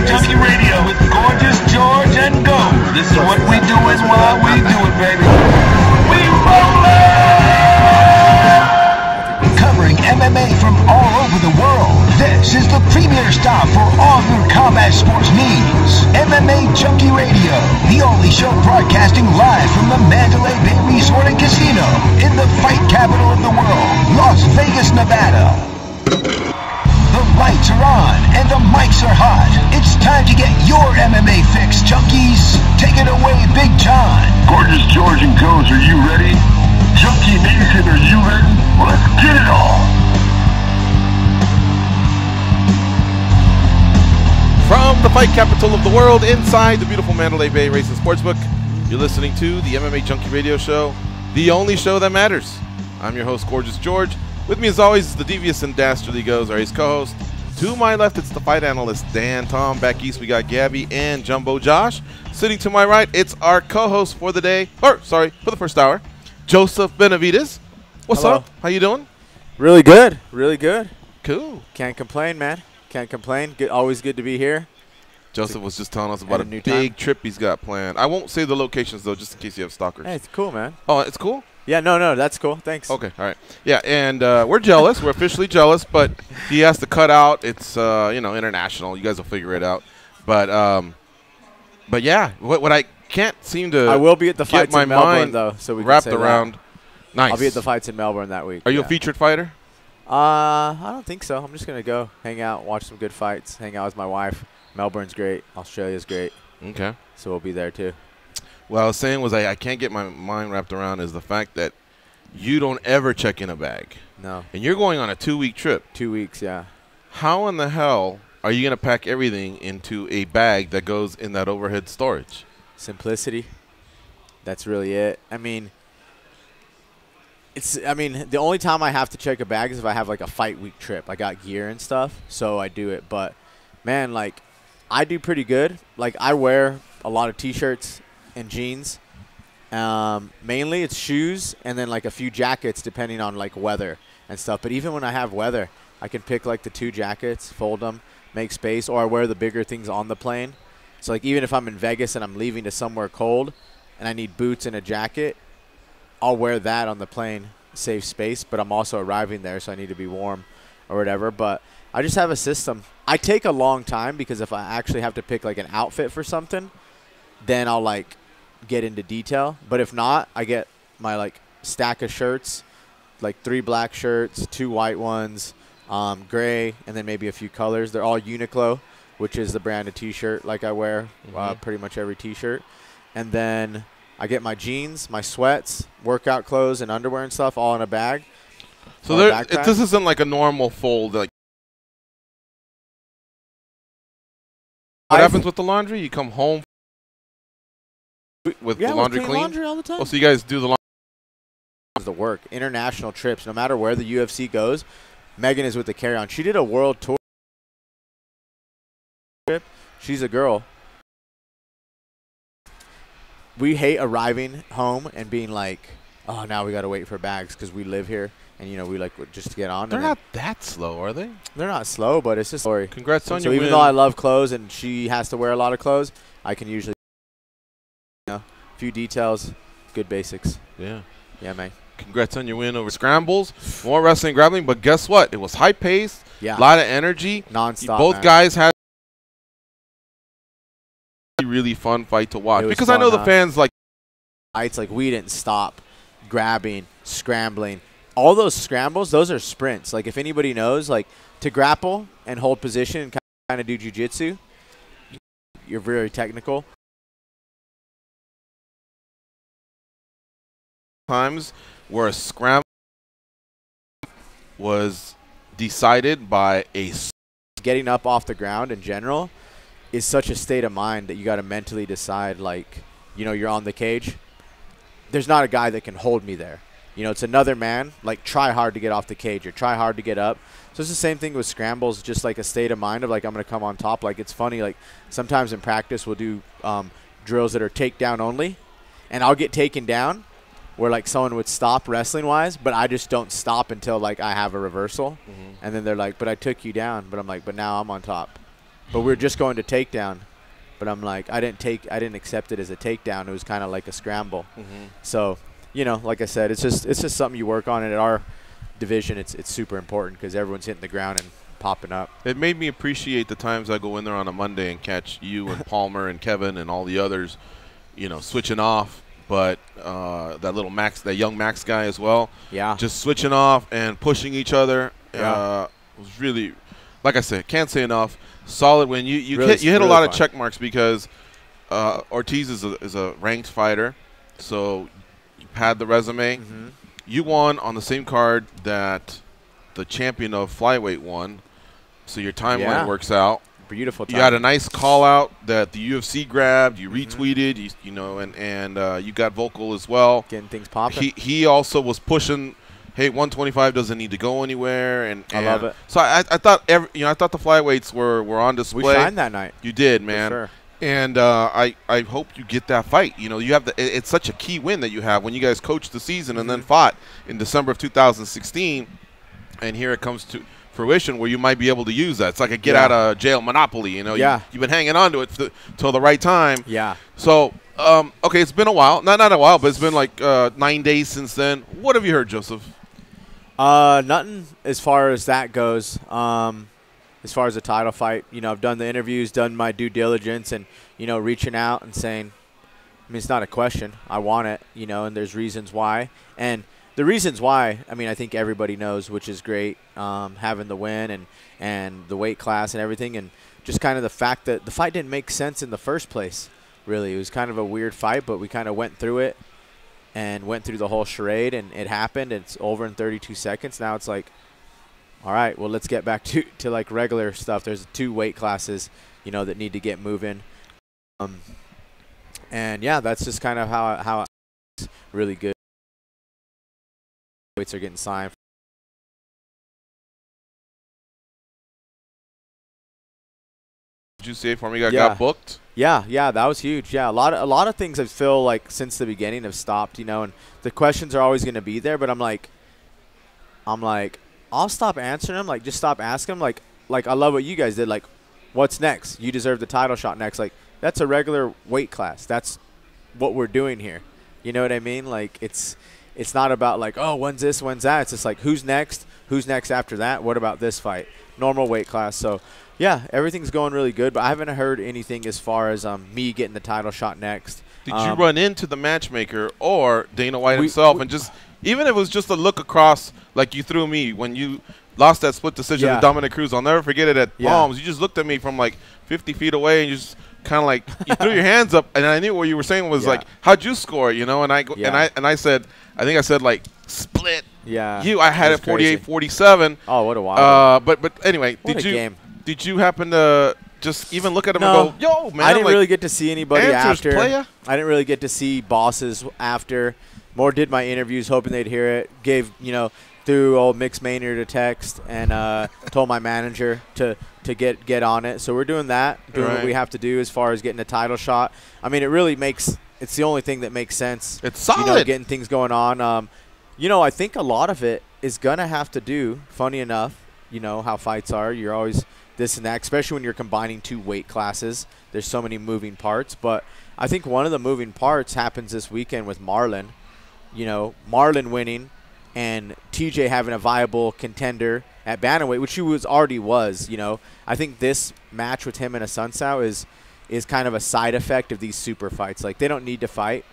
Junkie Radio with Gorgeous George and Go. This is what we do is while we do it, baby. We rollin'! Covering MMA from all over the world. This is the premier stop for all your combat sports needs. MMAjunkie Radio, the only show broadcasting live from the Mandalay Bay Resort and Casino in the fight capital of the world, Las Vegas, Nevada. The lights are on and the mics are hot. It's time to get your MMA fix, junkies. Take it away, Big John. Gorgeous George and Goes, are you ready? Junkie Nation, are you ready? Well, let's get it on. From the fight capital of the world, inside the beautiful Mandalay Bay Racing Sportsbook, you're listening to the MMAjunkie Radio Show, the only show that matters. I'm your host, Gorgeous George. With me, as always, is the devious and dastardly Goes, our ace co-host. To my left, it's the fight analyst, Dan Tom. Back east, we got Gabby and Jumbo Josh. Sitting to my right, it's our co-host for the day, for the first hour, Joseph Benavidez. What's Hello. up? How you doing? Really good. Really good. Cool. Can't complain, man. Can't complain. Good, always good to be here. Joseph was just telling us about a new big time. trip he's got planned. I won't say the locations, though, just in case you have stalkers. Hey, it's cool, man. Oh, it's cool? Yeah, no, that's cool. Thanks. Okay, all right. Yeah, and we're jealous. We're officially jealous, but he has to cut out. It's, international. You guys will figure it out. But yeah, what I can't seem to I will be at the get fights my in Melbourne, mind though, so we wrapped can say around. that. Nice. I'll be at the fights in Melbourne that week. Are you a featured fighter? I don't think so. I'm just going to go hang out, watch some good fights, hang out with my wife. Melbourne's great. Australia's great. Okay. So we'll be there, too. What I was saying was I can't get my mind wrapped around is the fact that you don't ever check in a bag. No. And you're going on a 2-week trip. 2 weeks, yeah. How in the hell are you going to pack everything into a bag that goes in that overhead storage? Simplicity. That's really it. I mean, the only time I have to check a bag is if I have, like, a fight week trip. I got gear and stuff, so I do it. But, man, like, I do pretty good. Like, I wear a lot of T-shirts and jeans. Mainly it's shoes and then, like, a few jackets depending on, like, weather and stuff. But even when I have weather, I can pick, like, the 2 jackets, fold them, make space, or I wear the bigger things on the plane. So, like, even if I'm in Vegas and I'm leaving to somewhere cold and I need boots and a jacket, I'll wear that on the plane, save space, but I'm also arriving there, so I need to be warm or whatever. But I just have a system. I take a long time because if I actually have to pick, like, an outfit for something, then I'll, like, get into detail. But if not, I get my, like, stack of shirts, like 3 black shirts, 2 white ones, gray, and then maybe a few colors. They're all Uniqlo, which is the brand of T-shirt like I wear pretty much every T-shirt. And then I get my jeans, my sweats, workout clothes, and underwear and stuff all in a bag. So this isn't like a normal fold. Like, what happens with the laundry? You come home with the laundry clean? Laundry all the time. Oh, so you guys do the laundry? The work, international trips, no matter where the UFC goes, Megan is with the carry-on. She did a world tour trip. She's a girl. We hate arriving home and being like, oh, now we got to wait for bags because we live here and, we like just to get on. They're not that slow, are they? They're not slow, but it's just story. Congrats on your win. So even though I love clothes and she has to wear a lot of clothes, I can usually, a few details, good basics. Yeah. Yeah, man. Congrats on your win over Scrambles. More wrestling, grappling, but guess what? It was high-paced, a lot of energy. Non-stop, both guys had a really fun fight to watch. Because I know the fans like fights, like we didn't stop grabbing, scrambling. All those scrambles, those are sprints. Like if anybody knows, like to grapple and hold position and kind of do jiu-jitsu, you're very technical. Times where a scramble was decided by a getting up off the ground in general is such a state of mind that you got to mentally decide, like, you're on the cage. There's not a guy that can hold me there. It's another man. Like, try hard to get off the cage or try hard to get up. So it's the same thing with scrambles, just like a state of mind of, like, I'm going to come on top. Like, it's funny, like, sometimes in practice we'll do drills that are takedown only, and I'll get taken down where, like, someone would stop wrestling-wise, but I just don't stop until, like, I have a reversal. And then they're like, but I took you down. But I'm like, but now I'm on top. but we were just going to takedown. But I'm like, I didn't accept it as a takedown. It was kind of like a scramble. So, you know, like I said, it's just something you work on. And at our division, it's super important because everyone's hitting the ground and popping up. It made me appreciate the times I go in there on a Monday and catch you and Palmer and Kevin and all the others, you know, switching off. But that little Max, that young Max guy as well. Yeah. Just switching off and pushing each other. Yeah. Was really, like I said, can't say enough. Solid win. You Really, hit a really lot of fun. check marks because Ortiz is a ranked fighter, so you had the resume. You won on the same card that the champion of flyweight won, so your timeline works out. Beautiful time. You had a nice call out that the UFC grabbed. You retweeted, you know, and you got vocal as well. Getting things popping. He also was pushing. Hey, 125 doesn't need to go anywhere, and I love it. So I thought I thought the flyweights were on display. We shined that night. You did, man. For sure. And I hope you get that fight. You know, you have it's such a key win that you have when you guys coached the season and then fought in December of 2016, and here it comes to fruition where you might be able to use that. It's like a get out of jail monopoly. You know, you've been hanging on to it till the right time. Yeah. So okay, it's been a while. Not a while, but it's been like 9 days since then. What have you heard, Joseph? Nothing as far as that goes. As far as the title fight, you know, I've done the interviews, done my due diligence, and, you know, reaching out and saying, I mean, it's not a question. I want it, you know, and there's reasons why. And the reasons why, I mean, I think everybody knows, which is great, having the win and the weight class and everything, and just kind of the fact that the fight didn't make sense in the first place, really. It was kind of a weird fight, but we kind of went through it and went through the whole charade, and it happened. It's over in 32 seconds. Now it's like, all right, well, let's get back to like regular stuff. There's 2 weight classes, you know, that need to get moving. And, yeah, that's just kind of how it's really good. Weights are getting signed. Did you say for me? Got booked. Yeah, that was huge. Yeah, a lot of things I feel like since the beginning have stopped, you know, and the questions are always going to be there. But I'm like, I'll stop answering them. Like, just stop asking them. Like I love what you guys did. Like, what's next? You deserve the title shot next. Like, that's a regular weight class. That's what we're doing here. You know what I mean? Like, it's not about like, oh, when's this, when's that. It's just like, who's next? Who's next after that? What about this fight? Normal weight class. So, yeah, everything's going really good. But I haven't heard anything as far as me getting the title shot next. Did you run into the matchmaker or Dana White himself and just, even if it was just a look across like you threw me when you lost that split decision to Dominic Cruz? I'll never forget it at Palms. You just looked at me from like 50 feet away and you just kind of like you threw your hands up, and I knew what you were saying was like, how'd you score? You know, and I said, I think I said like split. Yeah. I had it 48-47. Oh, what a wild. But anyway, did you happen to just even look at him and go, yo, man? I didn't really get to see anybody after. Playa? I didn't really get to see bosses after. More did my interviews, hoping they'd hear it. Gave, you know, threw old Mix Maynard a text and told my manager to get on it. So we're doing that, doing what we have to do as far as getting a title shot. I mean, it really makes – it's the only thing that makes sense. It's solid. You know, getting things going on. You know, I think a lot of it is going to have to do, funny enough, you know, how fights are. You're always this and that, especially when you're combining 2 weight classes. There's so many moving parts. But I think one of the moving parts happens this weekend with Marlon. You know, Marlon winning and TJ having a viable contender at bantamweight, which he already was, you know. I think this match with him and Asuncao is kind of a side effect of these super fights. Like, they don't need to fight.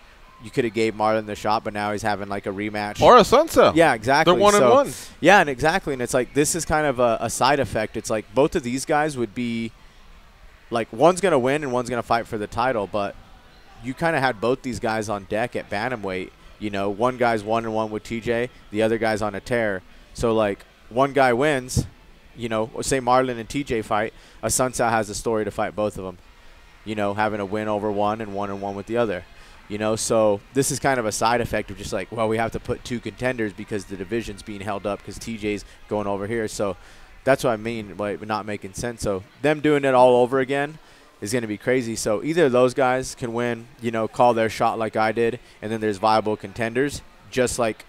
You could have gave Marlon the shot, but now he's having like a rematch. Or Asuncao. Yeah, exactly. They're 1-1. Yeah, and exactly. And it's like, this is kind of a side effect. It's like both of these guys would be like, one's going to win and one's going to fight for the title, but you kind of had both these guys on deck at bantamweight. You know, one guy's 1-1 with TJ, the other guy's on a tear. So, like, one guy wins, you know, say Marlon and TJ fight, Asuncao has a story to fight both of them, you know, having a win over one and 1-1 with the other. You know, so this is kind of a side effect of just like, well, we have to put 2 contenders because the division's being held up because TJ's going over here. So that's what I mean by not making sense. So them doing it all over again is going to be crazy. So either of those guys can win, you know, call their shot like I did, and then there's viable contenders, just like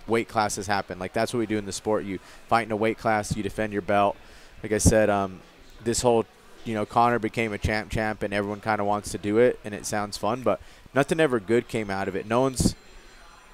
weight classes happen. Like, that's what we do in the sport. You fight in a weight class, you defend your belt. Like I said, this whole Conor became a champ, and everyone kind of wants to do it, and it sounds fun, but nothing ever good came out of it.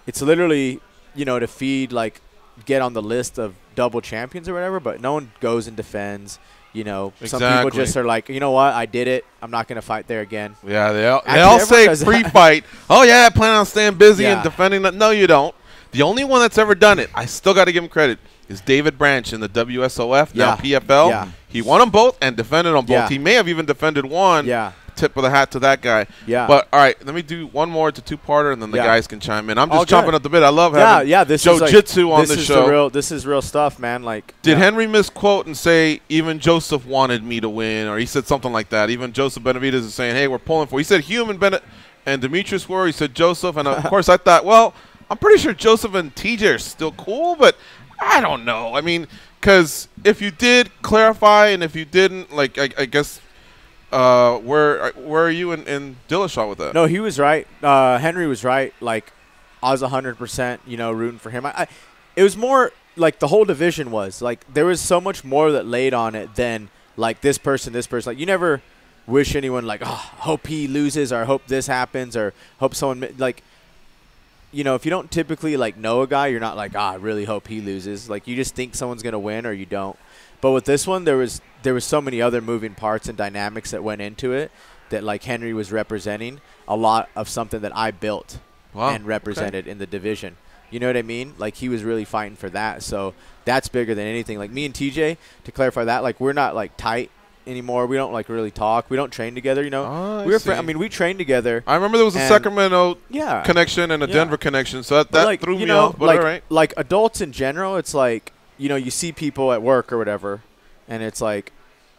It's literally, to feed, like, get on the list of double champions or whatever, but no one goes and defends. Exactly. Some people just are like, you know what, I did it. I'm not going to fight there again. Yeah, they all say pre-fight, oh, yeah, I plan on staying busy and defending that. No, you don't. The only one that's ever done it, I still got to give him credit, is David Branch in the WSOF, now PFL. Yeah. He won them both and defended on both. Yeah. He may have even defended one. Yeah. Tip of the hat to that guy. Yeah. But, all right, let me do one more. It's a two-parter, and then the guys can chime in. I'm just chomping at the bit. I love having jiu-jitsu on the show. This is real stuff, man. Like, did Henry misquote and say, even Joseph wanted me to win, or he said something like that? Even Joseph Benavidez is saying, hey, we're pulling for. He said Hume and Demetrius were. He said Joseph. And, of course, I thought, well, I'm pretty sure Joseph and TJ are still cool, but I don't know. I mean, because if you did clarify and if you didn't, like, I guess – where are you in Dillashaw with that? No, he was right. Henry was right. Like, I was 100%, rooting for him. It was more like the whole division was. Like, there was so much more that laid on it than, like, this person. Like, you never wish anyone, like, oh, hope he loses or hope this happens or hope someone, like, if you don't typically, like, know a guy, you're not like, I really hope he loses. Like, you just think someone's going to win or you don't. But with this one, there was so many other moving parts and dynamics that went into it that, like, Henry was representing a lot of something that I built and represented in the division. You know what I mean? Like, he was really fighting for that. So that's bigger than anything. Like, me and TJ, to clarify that, like, we're not, like, tight anymore. We don't, like, really talk. We don't train together, we trained together. I remember there was a Sacramento connection and a Denver connection, so that threw me off. But all right. Like, adults in general, it's like, you see people at work or whatever, and it's like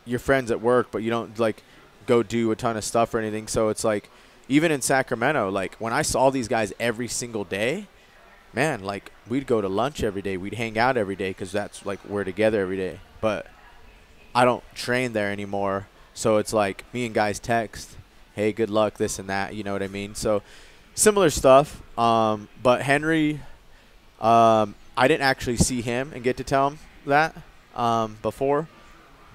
you're friends at work, but you don't, like, go do a ton of stuff or anything. So it's like, even in Sacramento, like, when I saw these guys every single day, man, like, we'd go to lunch every day. We'd hang out every day because that's, like, we're together every day. But I don't train there anymore. So it's like me and guys text, hey, good luck, this and that. You know what I mean? So similar stuff. But Henry, I didn't actually see him and get to tell him that before.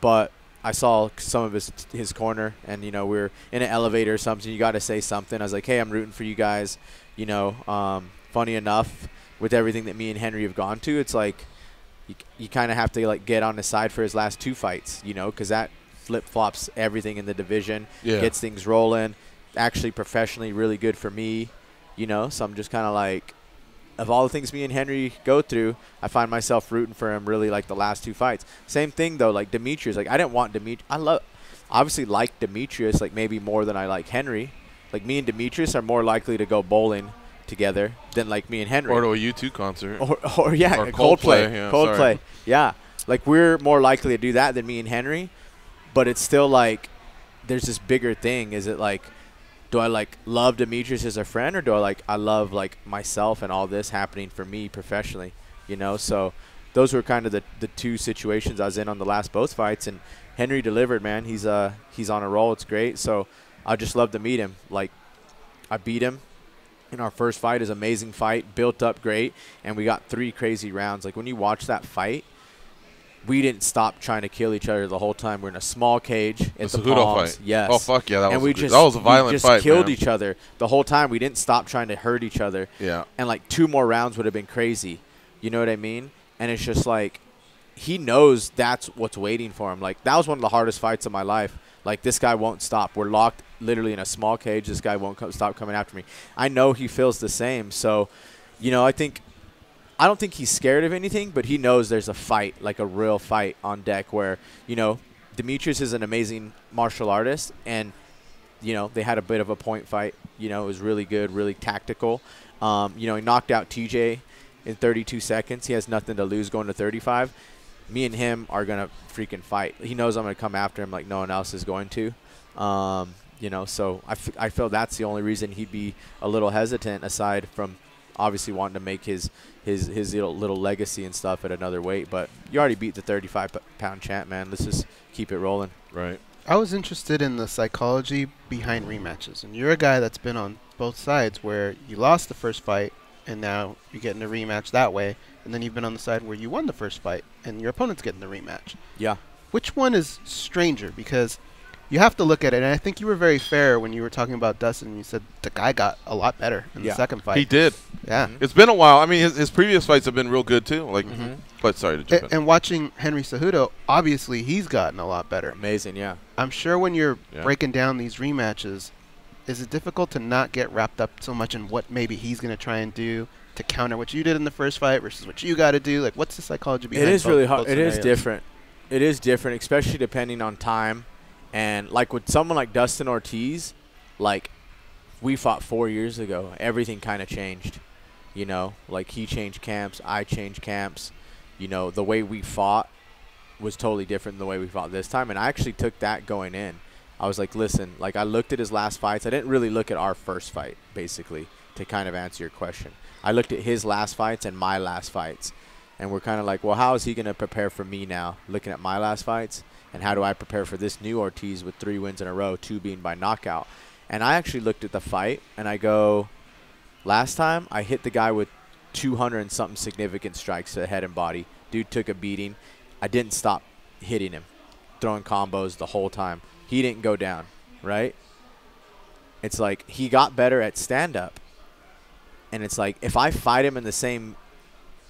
But I saw some of his corner, and, we were in an elevator or something. You got to say something. I was like, hey, I'm rooting for you guys. Funny enough, with everything that me and Henry have gone to, it's like you kind of have to, like, get on his side for his last two fights, because that flip-flops everything in the division, gets things rolling. Actually, professionally, really good for me, So I'm just kind of like, of all the things me and Henry go through, I find myself rooting for him really, like, the last two fights. Same thing, though, like Demetrius. Like, I didn't want Demetrius. Obviously like Demetrius, like, maybe more than I like Henry. Like, me and Demetrius are more likely to go bowling together than, like, me and Henry. Or to a U2 concert. Or Coldplay. Coldplay. Yeah. Like, we're more likely to do that than me and Henry. But it's still, like, there's this bigger thing. Is it, like, do I, like, love Demetrius as a friend, or do I love, like, myself and all this happening for me professionally, So those were kind of the two situations I was in on the last both fights, and Henry delivered, man. He's on a roll. It's great. So I just love to meet him. Like, I beat him in our first fight. It was an amazing fight, built up great, and we got 3 crazy rounds. Like, when you watch that fight, we didn't stop trying to kill each other the whole time. We're in a small cage. It's a Cejudo fight. Yes. Oh, fuck yeah. That was a violent fight, we just killed each other the whole time. We didn't stop trying to hurt each other. Yeah. And, like, 2 more rounds would have been crazy. You know what I mean? And it's just like, he knows that's what's waiting for him. Like, that was one of the hardest fights of my life. Like, this guy won't stop. We're locked literally in a small cage. This guy won't stop coming after me. I know he feels the same. So, I don't think he's scared of anything, but he knows there's a fight, like a real fight on deck where, Demetrius is an amazing martial artist, and, they had a bit of a point fight. It was really good, really tactical. He knocked out TJ in 32 seconds. He has nothing to lose going to 35. Me and him are going to freaking fight. He knows I'm going to come after him like no one else is going to. So I feel that's the only reason he'd be a little hesitant, aside from obviously wanting to make his little legacy and stuff at another weight. But you already beat the 35-pound champ, man. Let's just keep it rolling. Right. I was interested in the psychology behind rematches. And you're a guy that's been on both sides, where you lost the first fight and now you're getting a rematch that way. And then you've been on the side where you won the first fight and your opponent's getting the rematch. Yeah. Which one is stranger? Because you have to look at it. And I think you were very fair when you were talking about Dustin. You said the guy got a lot better in the second fight. He did. Yeah. It's been a while. I mean, his previous fights have been real good, too. Like, but sorry to jump in. And watching Henry Cejudo, obviously he's gotten a lot better. Amazing, yeah. I'm sure when you're breaking down these rematches, is it difficult to not get wrapped up so much in what maybe he's going to try and do to counter what you did in the first fight versus what you got to do? Like, what's the psychology behind it? It is really hard. It is different. It is different, especially depending on time. And, like, with someone like Dustin Ortiz, like, we fought 4 years ago. Everything kind of changed, you know. Like, he changed camps. I changed camps. You know, the way we fought was totally different than the way we fought this time. And I actually took that going in. I was like, listen, like, I looked at his last fights. I didn't really look at our first fight, basically, to kind of answer your question. I looked at his last fights and my last fights. And we're kind of like, well, how is he going to prepare for me now, looking at my last fights? And how do I prepare for this new Ortiz with 3 wins in a row, 2 being by knockout? And I actually looked at the fight, and I go, last time I hit the guy with 200 and something significant strikes to the head and body. Dude took a beating. I didn't stop hitting him, throwing combos the whole time. He didn't go down, right? It's like he got better at stand-up. And it's like if I fight him in the same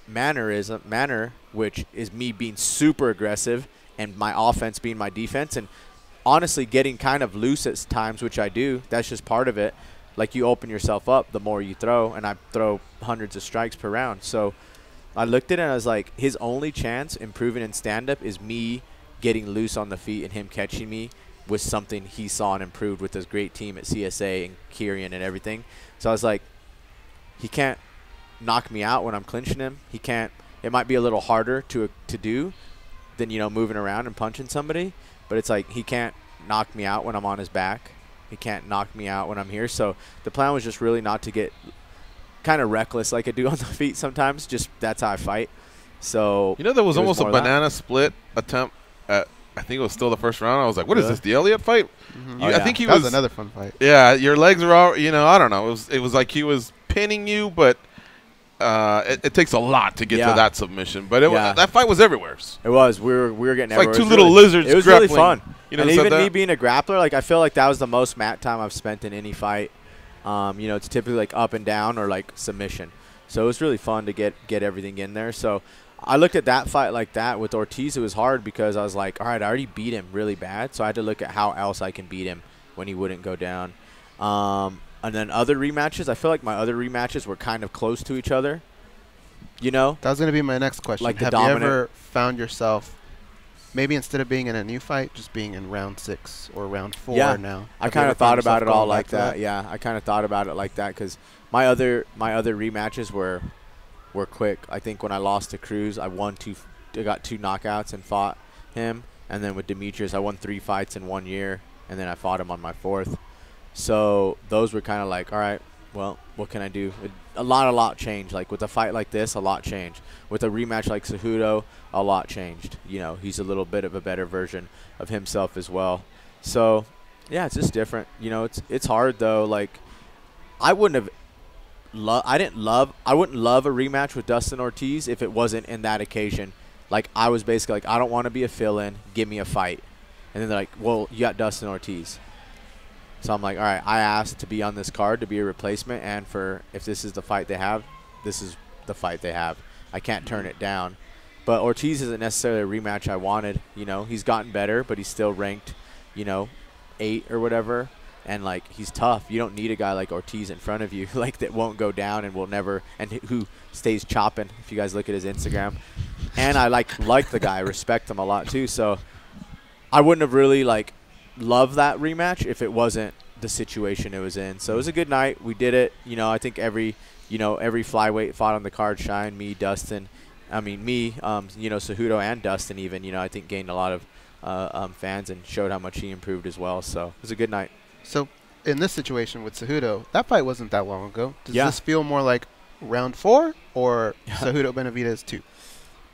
manner, which is me being super aggressive and my offense being my defense, and honestly getting kind of loose at times, which I do, that's just part of it. Like, you open yourself up the more you throw, and I throw hundreds of strikes per round. So I looked at it and I was like, his only chance improving in stand-up is me getting loose on the feet and him catching me with something he saw and improved with his great team at CSA and Kyrian and everything. So I was like, he can't knock me out when I'm clinching him. He can't. It might be a little harder to do than, you know, moving around and punching somebody, but it's like he can't knock me out when I'm on his back. He can't knock me out when I'm here. So the plan was just really not to get kind of reckless like I do on the feet sometimes. Just that's how I fight. So, you know, there was almost a banana split attempt at, I think it was still the first round. I was like, what is this, the Elliott fight? I think he that was another fun fight. Yeah, your legs were all, you know, I don't know. It was like he was pinning you, but it takes a lot to get to that submission. But that fight was everywhere. It was. We were getting everywhere. Like two little lizards. It was grappling. really fun. You know, and even me being a grappler, like, I feel like that was the most mat time I've spent in any fight. You know, it's typically like up and down or like submission. So it was really fun to get everything in there. So I looked at that fight like that. With Ortiz, it was hard because I was like, all right, I already beat him really bad. So I had to look at how else I can beat him when he wouldn't go down. And then other rematches, I feel like my other rematches were kind of close to each other. You know? That was going to be my next question. Like, have you ever found yourself, maybe instead of being in a new fight, just being in round 6 or round 4 now? I kind of thought about it all like that. Yeah, I kind of thought about it like that because my other rematches were quick. I think when I lost to Cruz, I got 2 knockouts and fought him. And then with Demetrius, I won 3 fights in 1 year, and then I fought him on my 4th. So those were kind of like, all right, well, what can I do? A lot changed. Like, with a fight like this, a lot changed. With a rematch like Cejudo, a lot changed. You know, he's a little bit of a better version of himself as well. So, yeah, it's just different. You know, it's hard, though. Like, I wouldn't love a rematch with Dustin Ortiz if it wasn't in that occasion. Like, I was basically like, I don't want to be a fill-in. Give me a fight. And then they're like, well, you got Dustin Ortiz. So I'm like, all right, I asked to be on this card to be a replacement, and if this is the fight they have, this is the fight they have. I can't turn it down. But Ortiz isn't necessarily a rematch I wanted. You know, he's gotten better, but he's still ranked, you know, 8 or whatever. And, like, he's tough. You don't need a guy like Ortiz in front of you, like, that won't go down and will never, and who stays chopping, if you guys look at his Instagram. And I like the guy. I respect him a lot, too. So I wouldn't have really, like, love that rematch if it wasn't the situation it was in. So it was a good night. We did it. You know, I think every flyweight fought on the card shine. Me, Dustin. I mean, me, you know, Cejudo and Dustin even, you know, I think gained a lot of fans and showed how much he improved as well. So it was a good night. So in this situation with Cejudo, that fight wasn't that long ago. Does this feel more like round 4 or Cejudo Benavidez 2?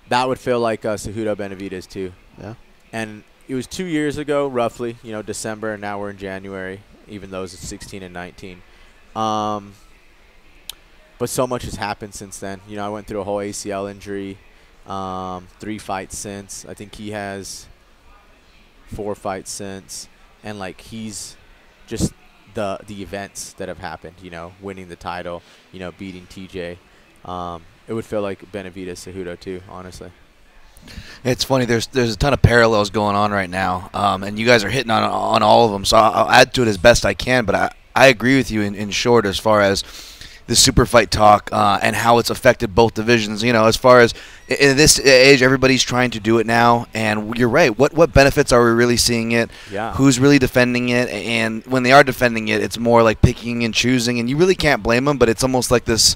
That would feel like Cejudo Benavidez 2. Yeah. And it was 2 years ago, roughly, you know, December, and now we're in January, even though it's 16 and 19. But so much has happened since then. You know, I went through a whole ACL injury, 3 fights since. I think he has 4 fights since. and like he's just the events that have happened. You know, winning the title, you know, beating TJ. It would feel like Benavidez Cejudo too, honestly. It's funny. There's a ton of parallels going on right now, and you guys are hitting on all of them. So I'll add to it as best I can. But I agree with you in short as far as the super fight talk and how it's affected both divisions. You know, as far as in this age, everybody's trying to do it now, and you're right. What benefits are we really seeing it? Yeah. Who's really defending it? And when they are defending it, it's more like picking and choosing, and you really can't blame them. But it's almost like this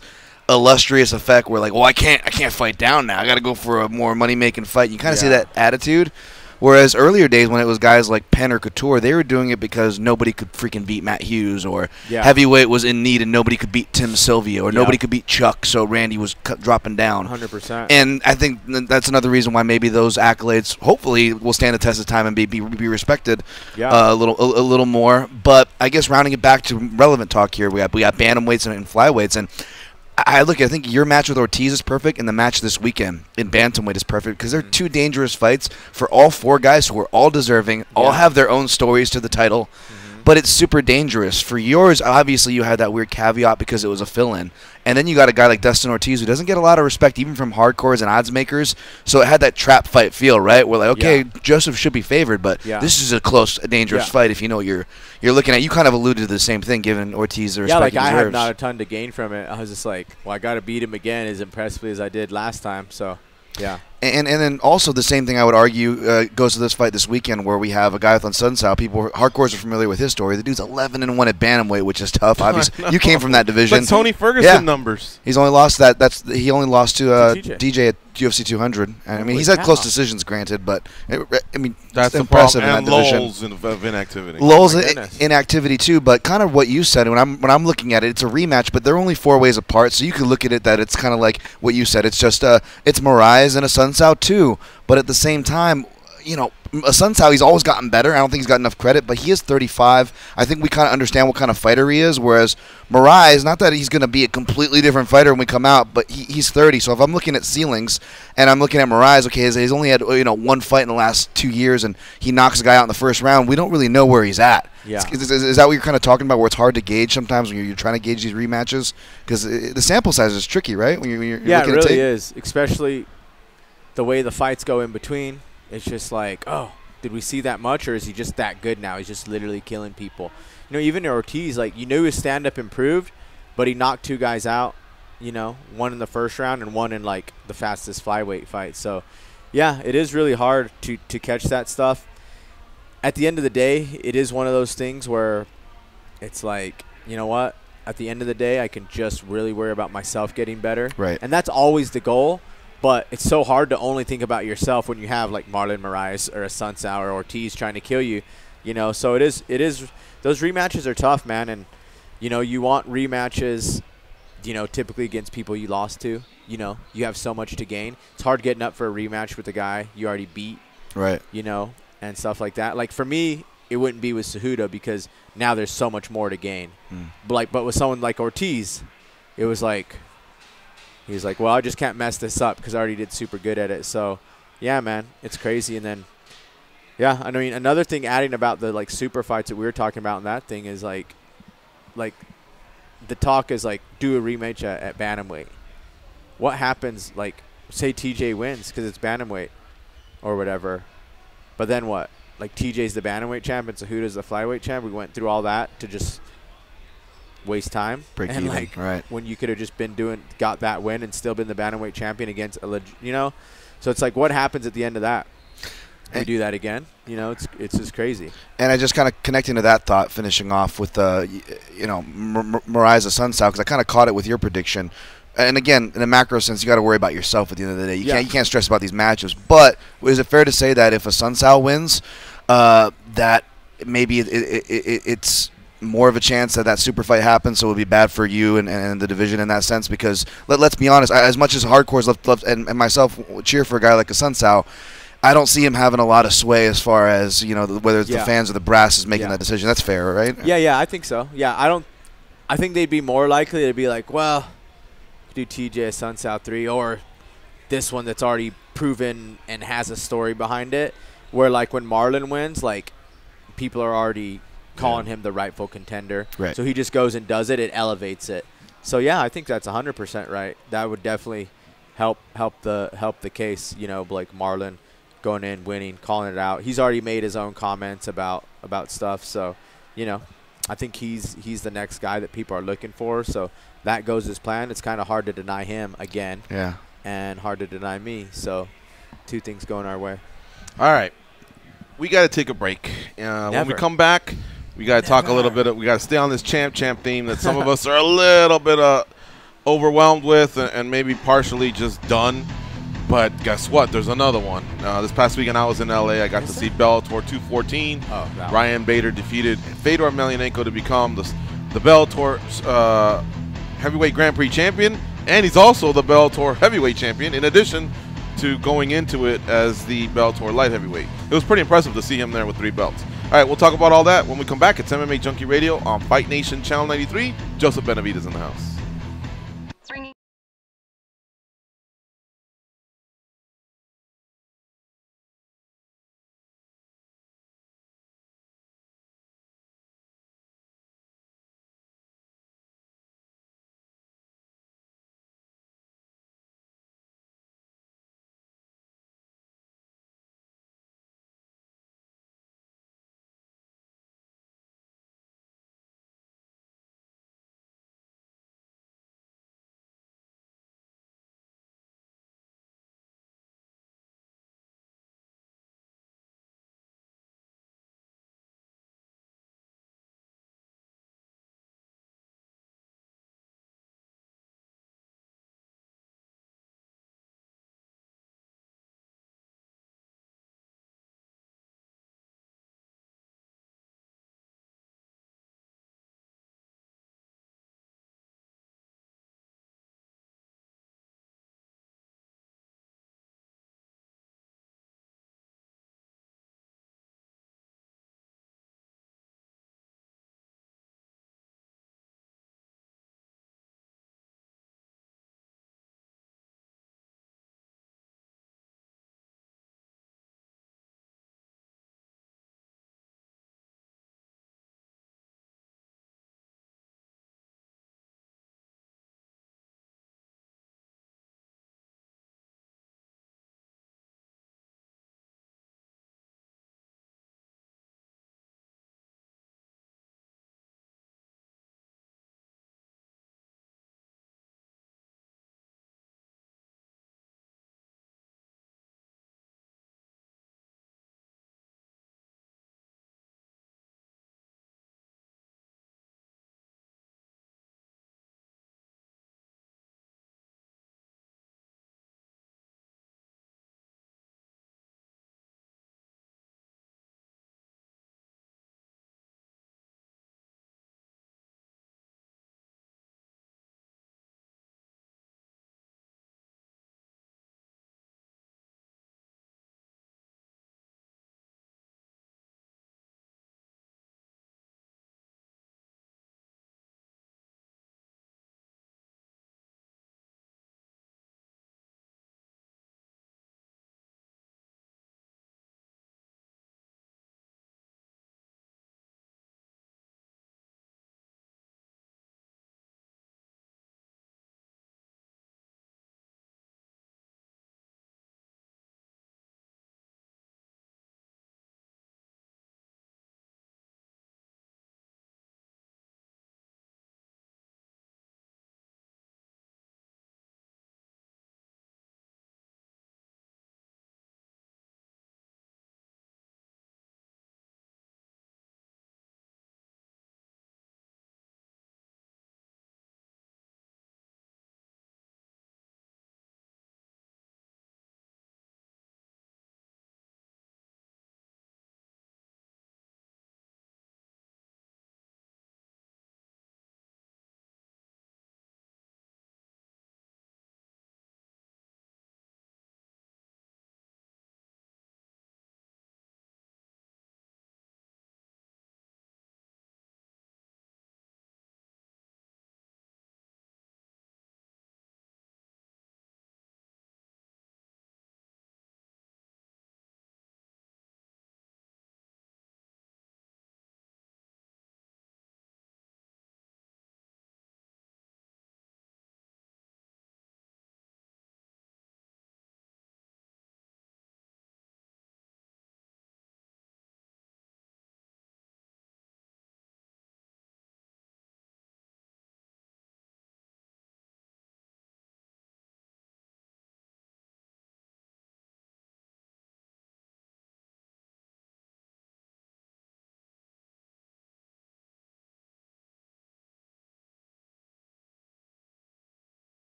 illustrious effect where like, well, I can't fight down now. I got to go for a more money-making fight. You kind of see that attitude. Whereas earlier days when it was guys like Penn or Couture, they were doing it because nobody could freaking beat Matt Hughes, or heavyweight was in need and nobody could beat Tim Sylvia, or nobody could beat Chuck, so Randy was dropping down. 100%. And I think that's another reason why maybe those accolades hopefully will stand the test of time and be respected a little more. But I guess rounding it back to relevant talk here, we got bantamweights and flyweights, and I think your match with Ortiz is perfect, and the match this weekend in bantamweight is perfect because they're two dangerous fights for all four guys who are all deserving, all have their own stories to the title, but it's super dangerous. For yours, obviously, you had that weird caveat because it was a fill-in, and then you got a guy like Dustin Ortiz who doesn't get a lot of respect even from hardcores and odds makers, so it had that trap fight feel, right? We're like, okay, Joseph should be favored, but this is a close, dangerous fight if you know what you're looking at. You kind of alluded to the same thing, given Ortiz the respect he deserves. I had not a ton to gain from it. I was just like, well, I got to beat him again as impressively as I did last time, so yeah. And then also the same thing I would argue goes to this fight this weekend, where we have a guy with Sunsao. Hardcores are familiar with his story. The dude's 11-1 at bantamweight, which is tough. Obviously, you came from that division. But Tony Ferguson numbers. He's only lost he only lost to DJ at UFC 200. I mean, he's had close decisions, granted, but that's impressive in that and division. Lulls of inactivity. Lulls inactivity too, but kind of what you said. When I'm looking at it, it's a rematch, but they're only 4 ways apart. So you could look at it that it's kind of like what you said. It's just it's Moraes and a Sunsao too, but at the same time, you know, Sunsao, he's always gotten better. I don't think he's got enough credit, but he is 35. I think we kind of understand what kind of fighter he is, whereas Moraes, not that he's going to be a completely different fighter when we come out, but he's 30. So if I'm looking at ceilings and I'm looking at Moraes, okay, he's only had one fight in the last 2 years, and he knocks a guy out in the first round. We don't really know where he's at. Yeah. Is that what you're kind of talking about, where it's hard to gauge sometimes when you're trying to gauge these rematches? Because the sample size is tricky, right? When you're yeah, looking it really at tape. is, especially the way the fights go in between. It's just like, oh, did we see that much, or is he just that good now? He's just literally killing people. You know, even Ortiz, like, you knew his stand-up improved, but he knocked 2 guys out, you know, one in the first round and one in, like, the fastest flyweight fight. So, yeah, it is really hard to catch that stuff. At the end of the day, it is one of those things where it's like, you know what? At the end of the day, I can just really worry about myself getting better. Right. And that's always the goal. But it's so hard to only think about yourself when you have like Marlon Moraes or a Sunsao or Ortiz trying to kill you, you know. So it is those rematches are tough, man. And, you know, you want rematches, you know, typically against people you lost to. You know, you have so much to gain. It's hard getting up for a rematch with a guy you already beat. Right. You know, and stuff like that. Like for me, it wouldn't be with Cejudo because now there's so much more to gain. But with someone like Ortiz, it was like, he's like, well, I just can't mess this up because I already did super good at it. So, yeah, man, it's crazy. And then, yeah, I mean, another thing adding about the, like, super fights that we were talking about in that thing is, like the talk is, like, do a rematch at bantamweight. What happens, like, say TJ wins because it's bantamweight or whatever, but then what? Like, TJ's the bantamweight champ and Cejudo's the flyweight champ. We went through all that to just waste time, break and even, like right? When you could have just got that win and still been the bantamweight champion against you know. So it's like, what happens at the end of that? We do that again, you know. It's just crazy. And I just kind of connecting to that thought, finishing off with you know, Moraes Sunsao, because I kind of caught it with your prediction. And again, in a macro sense, you got to worry about yourself at the end of the day. You can't stress about these matches. But is it fair to say that if a Sunsao wins, that maybe it's more of a chance that super fight happens, so it would be bad for you and the division in that sense? Because let's be honest, as much as hardcores love and myself cheer for a guy like a Sunsao, I don't see him having a lot of sway as far as, you know, whether it's the fans or the brass is making that decision. That's fair, right? Yeah, I think so. Yeah, I think they'd be more likely to be like, well, do TJ Sunsao 3 or this one that's already proven and has a story behind it, where like when Marlon wins, like people are already calling him the rightful contender. Right. So he just goes and does it. It elevates it. So yeah, I think that's 100% right. That would definitely help the case. You know, like Marlon going in, winning, calling it out. He's already made his own comments about stuff. So, you know, I think he's the next guy that people are looking for. So that goes as planned. It's kind of hard to deny him again. Yeah. And hard to deny me. So 2 things going our way. All right. We got to take a break. When we come back, we got to talk a little bit. We got to stay on this champ theme that some of us are a little bit overwhelmed with and maybe partially just done. But guess what? There's another one. This past weekend I was in L.A. I got to see Bellator 214. Ryan Bader defeated Fedor Emelianenko to become the Bellator heavyweight Grand Prix champion. And he's also the Bellator heavyweight champion in addition to going into it as the Bellator light heavyweight. It was pretty impressive to see him there with 3 belts. All right, we'll talk about all that when we come back. It's MMA Junkie Radio on Fight Nation Channel 93. Joseph Benavidez in the house.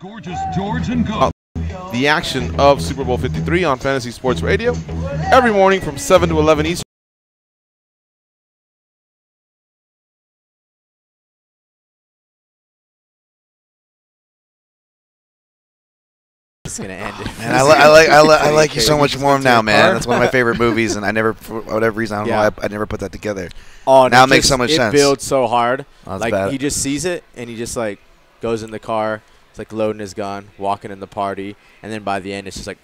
Gorgeous George and Go. The action of Super Bowl 53 on Fantasy Sports Radio every morning from 7 to 11 Eastern. It's gonna end it. And I like you so much more now, man. That's one of my favorite movies, and I never, for whatever reason, I don't know, I never put that together. Oh, now it makes so much sense. It builds so hard. Oh, like bad. he just sees it, and he just like goes in the car. It's like loading his gun, walking in the party, and then by the end, it's just like,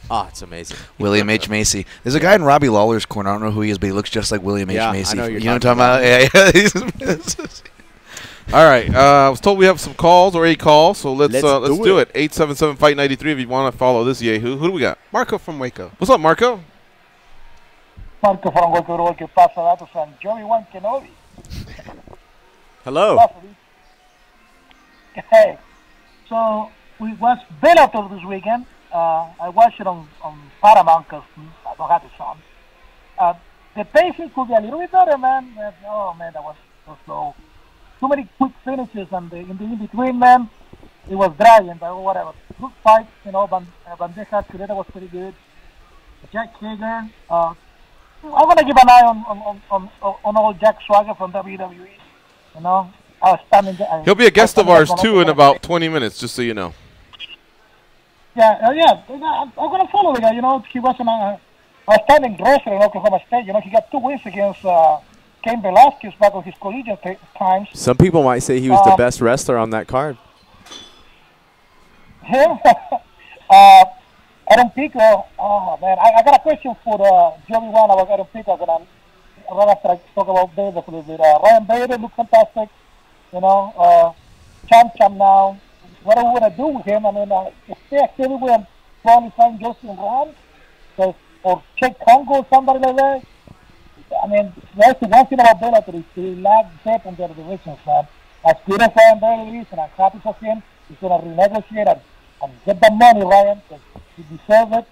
oh, it's amazing. William H. Macy. There's a guy in Robbie Lawler's corner. I don't know who he is, but he looks just like William H. Macy. I know you know what I'm talking about? Yeah. All right. I was told we have some calls or a call, so let's do it. 877-FIGHT-93 if you want to follow this Yahoo. Who do we got? Marco from Waco. What's up, Marco? Marco from Waco, que pasa, datos and Joey One Kenobi. Hello. Hey, so we watched Bellator this weekend. I watched it on Paramount because I don't have the Sun. The pacing could be a little bit better, man. Oh man, that was so slow. Too many quick finishes, and in between, man, it was dragging, but whatever. Good fight, you know. Bandeja Chuleta was pretty good. Jack Hager. I'm gonna give an eye on old Jack Swagger from WWE. You know, outstanding. He'll be a guest of ours too in about 20 minutes, just so you know. Yeah. I'm gonna follow the guy. You know, he was an outstanding wrestler in Oklahoma State. You know, he got 2 wins against Cain Velasquez back on his collegiate times. Some people might say he was the best wrestler on that card. Him, Adam Pico. Oh man, I got a question for Joey One about Adam Pico. Right after I talk about Bader for a little bit. Ryan Bader looked fantastic. You know, champ now. What are we gonna do with him? I mean, if they're still with him, probably find Justin Ram, or Czech Congo or somebody like that. I mean, that's the one thing about Bellator is they lack depth in their divisions, man. As good as Ryan Bader is, and I'm happy for him, he's going to renegotiate and get the money, Ryan, because he deserves it.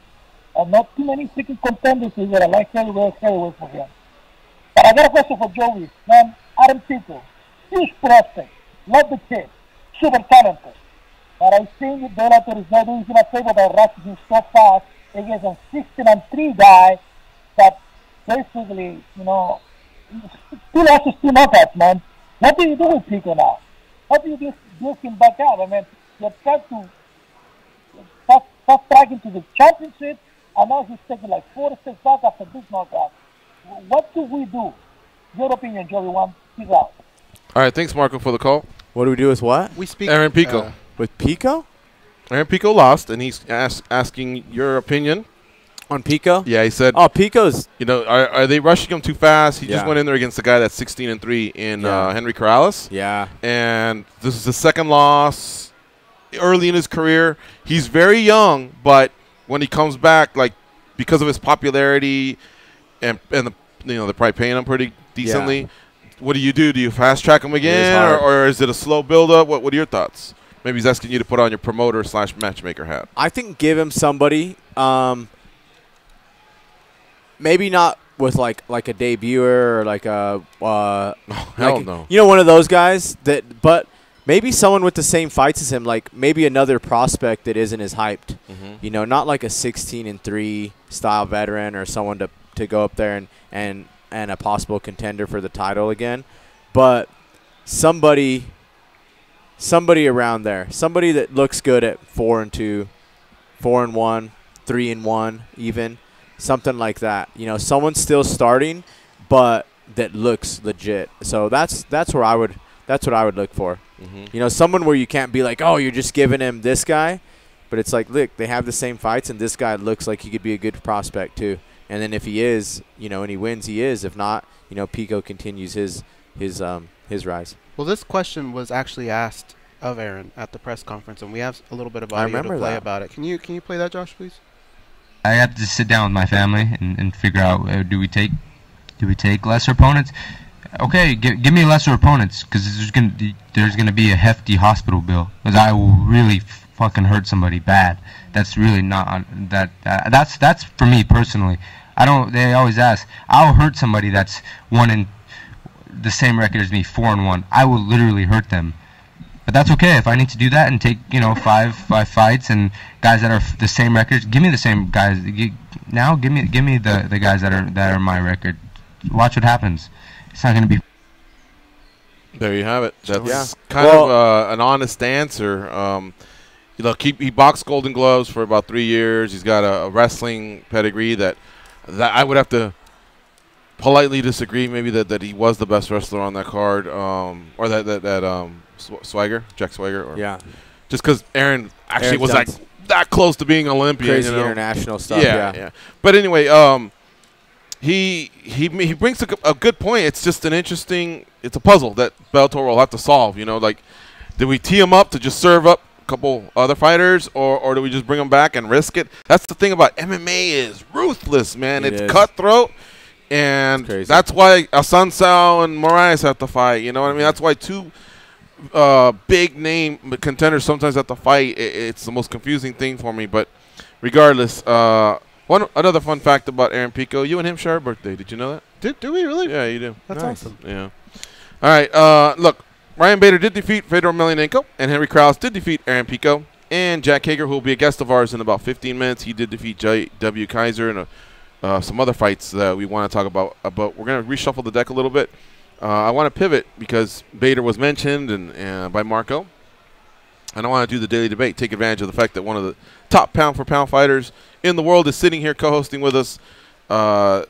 And not too many freaking contenders is there. I like heavyweight for him. But I got a question for Joey. Man, Adam Pico, huge prospect, love the kid, super talented. But I think Bellator is not doing him a favor by rushing him so fast against a 16-3 guy that basically, you know, 2 losses, 2 knockouts, man. What do you do with Pico now? How do you just build him back up? I mean, you're trying to fast track into the championship, and now he's taking like 4 steps back after this knockout. What do we do? Your opinion, Joey One. Peace out. All right, thanks, Marco, for the call. What do we do with what? We speak Aaron Pico. With Pico? Aaron Pico lost, and he's asking your opinion. On Pico? Yeah, he said. Oh, Pico's. You know, are they rushing him too fast? He just went in there against the guy that's 16-3 in Henry Corrales. Yeah. And this is the second loss early in his career. He's very young, but when he comes back, like because of his popularity and the, you know, they're probably paying him pretty decently. Yeah. What do? Do you fast track him again, or is it a slow build up? What are your thoughts? Maybe he's asking you to put on your promoter / matchmaker hat. I think give him somebody. Maybe not with like a debuter or like a hell no. You know, one of those guys but maybe someone with the same fights as him, like maybe another prospect that isn't as hyped. Mm-hmm. You know, not like a 16-3 style veteran or someone to go up there and a possible contender for the title again, but somebody around there, somebody that looks good at 4-2, 4-1, 3-1 even. Something like that, you know, someone still starting, but that looks legit. So that's what I would look for. Mm-hmm. You know, someone where you can't be like, oh, you're just giving him this guy, but it's like, look, they have the same fights, and this guy looks like he could be a good prospect too. And then if he is, you know, and he wins, he is. If not, you know, Pico continues his rise. Well, this question was actually asked of Aaron at the press conference, and we have a little bit of audio to play about it. Can you play that, Josh, please? I have to sit down with my family and figure out do we take lesser opponents? Okay, give me lesser opponents, because there's gonna be a hefty hospital bill, because I will really fucking hurt somebody bad. That's really not that's for me personally. They always ask, I'll hurt somebody that's 1 in the same record as me, 4-1. I will literally hurt them But that's okay. If I need to do that and take, five fights and guys that are the same records, give me the same guys. Now give me the guys that are my record. Watch what happens. It's not going to be. There you have it. That's kind of an honest answer. Look, he boxed Golden Gloves for about 3 years. He's got a wrestling pedigree that I would have to politely disagree. Maybe that he was the best wrestler on that card, or that Swagger, Jack Swagger, or just because Aaron actually was like that close to being Olympian. Crazy international stuff. Yeah. But anyway, he brings a good point. It's just it's a puzzle that Bellator will have to solve. Like, do we tee him up to just serve up a couple other fighters, or do we just bring him back and risk it? That's the thing about MMA is ruthless, man. It's cutthroat. And that's why Assunção and Moraes have to fight. You know what I mean? That's why two big name contenders sometimes have to fight. It's the most confusing thing for me. But regardless, another fun fact about Aaron Pico: you and him share a birthday. Did you know that? Do we really? Yeah, you do. That's awesome. Yeah. All right. Look, Ryan Bader did defeat Fedor Emelianenko, and Henry Corrales did defeat Aaron Pico, and Jack Hager, who will be a guest of ours in about 15 minutes, he did defeat J.W. Kaiser in some other fights that we want to talk about, but we're going to reshuffle the deck a little bit. I want to pivot because Bader was mentioned and by Marco, and I want to do the daily debate, take advantage of the fact that one of the top pound-for-pound fighters in the world is sitting here co-hosting with us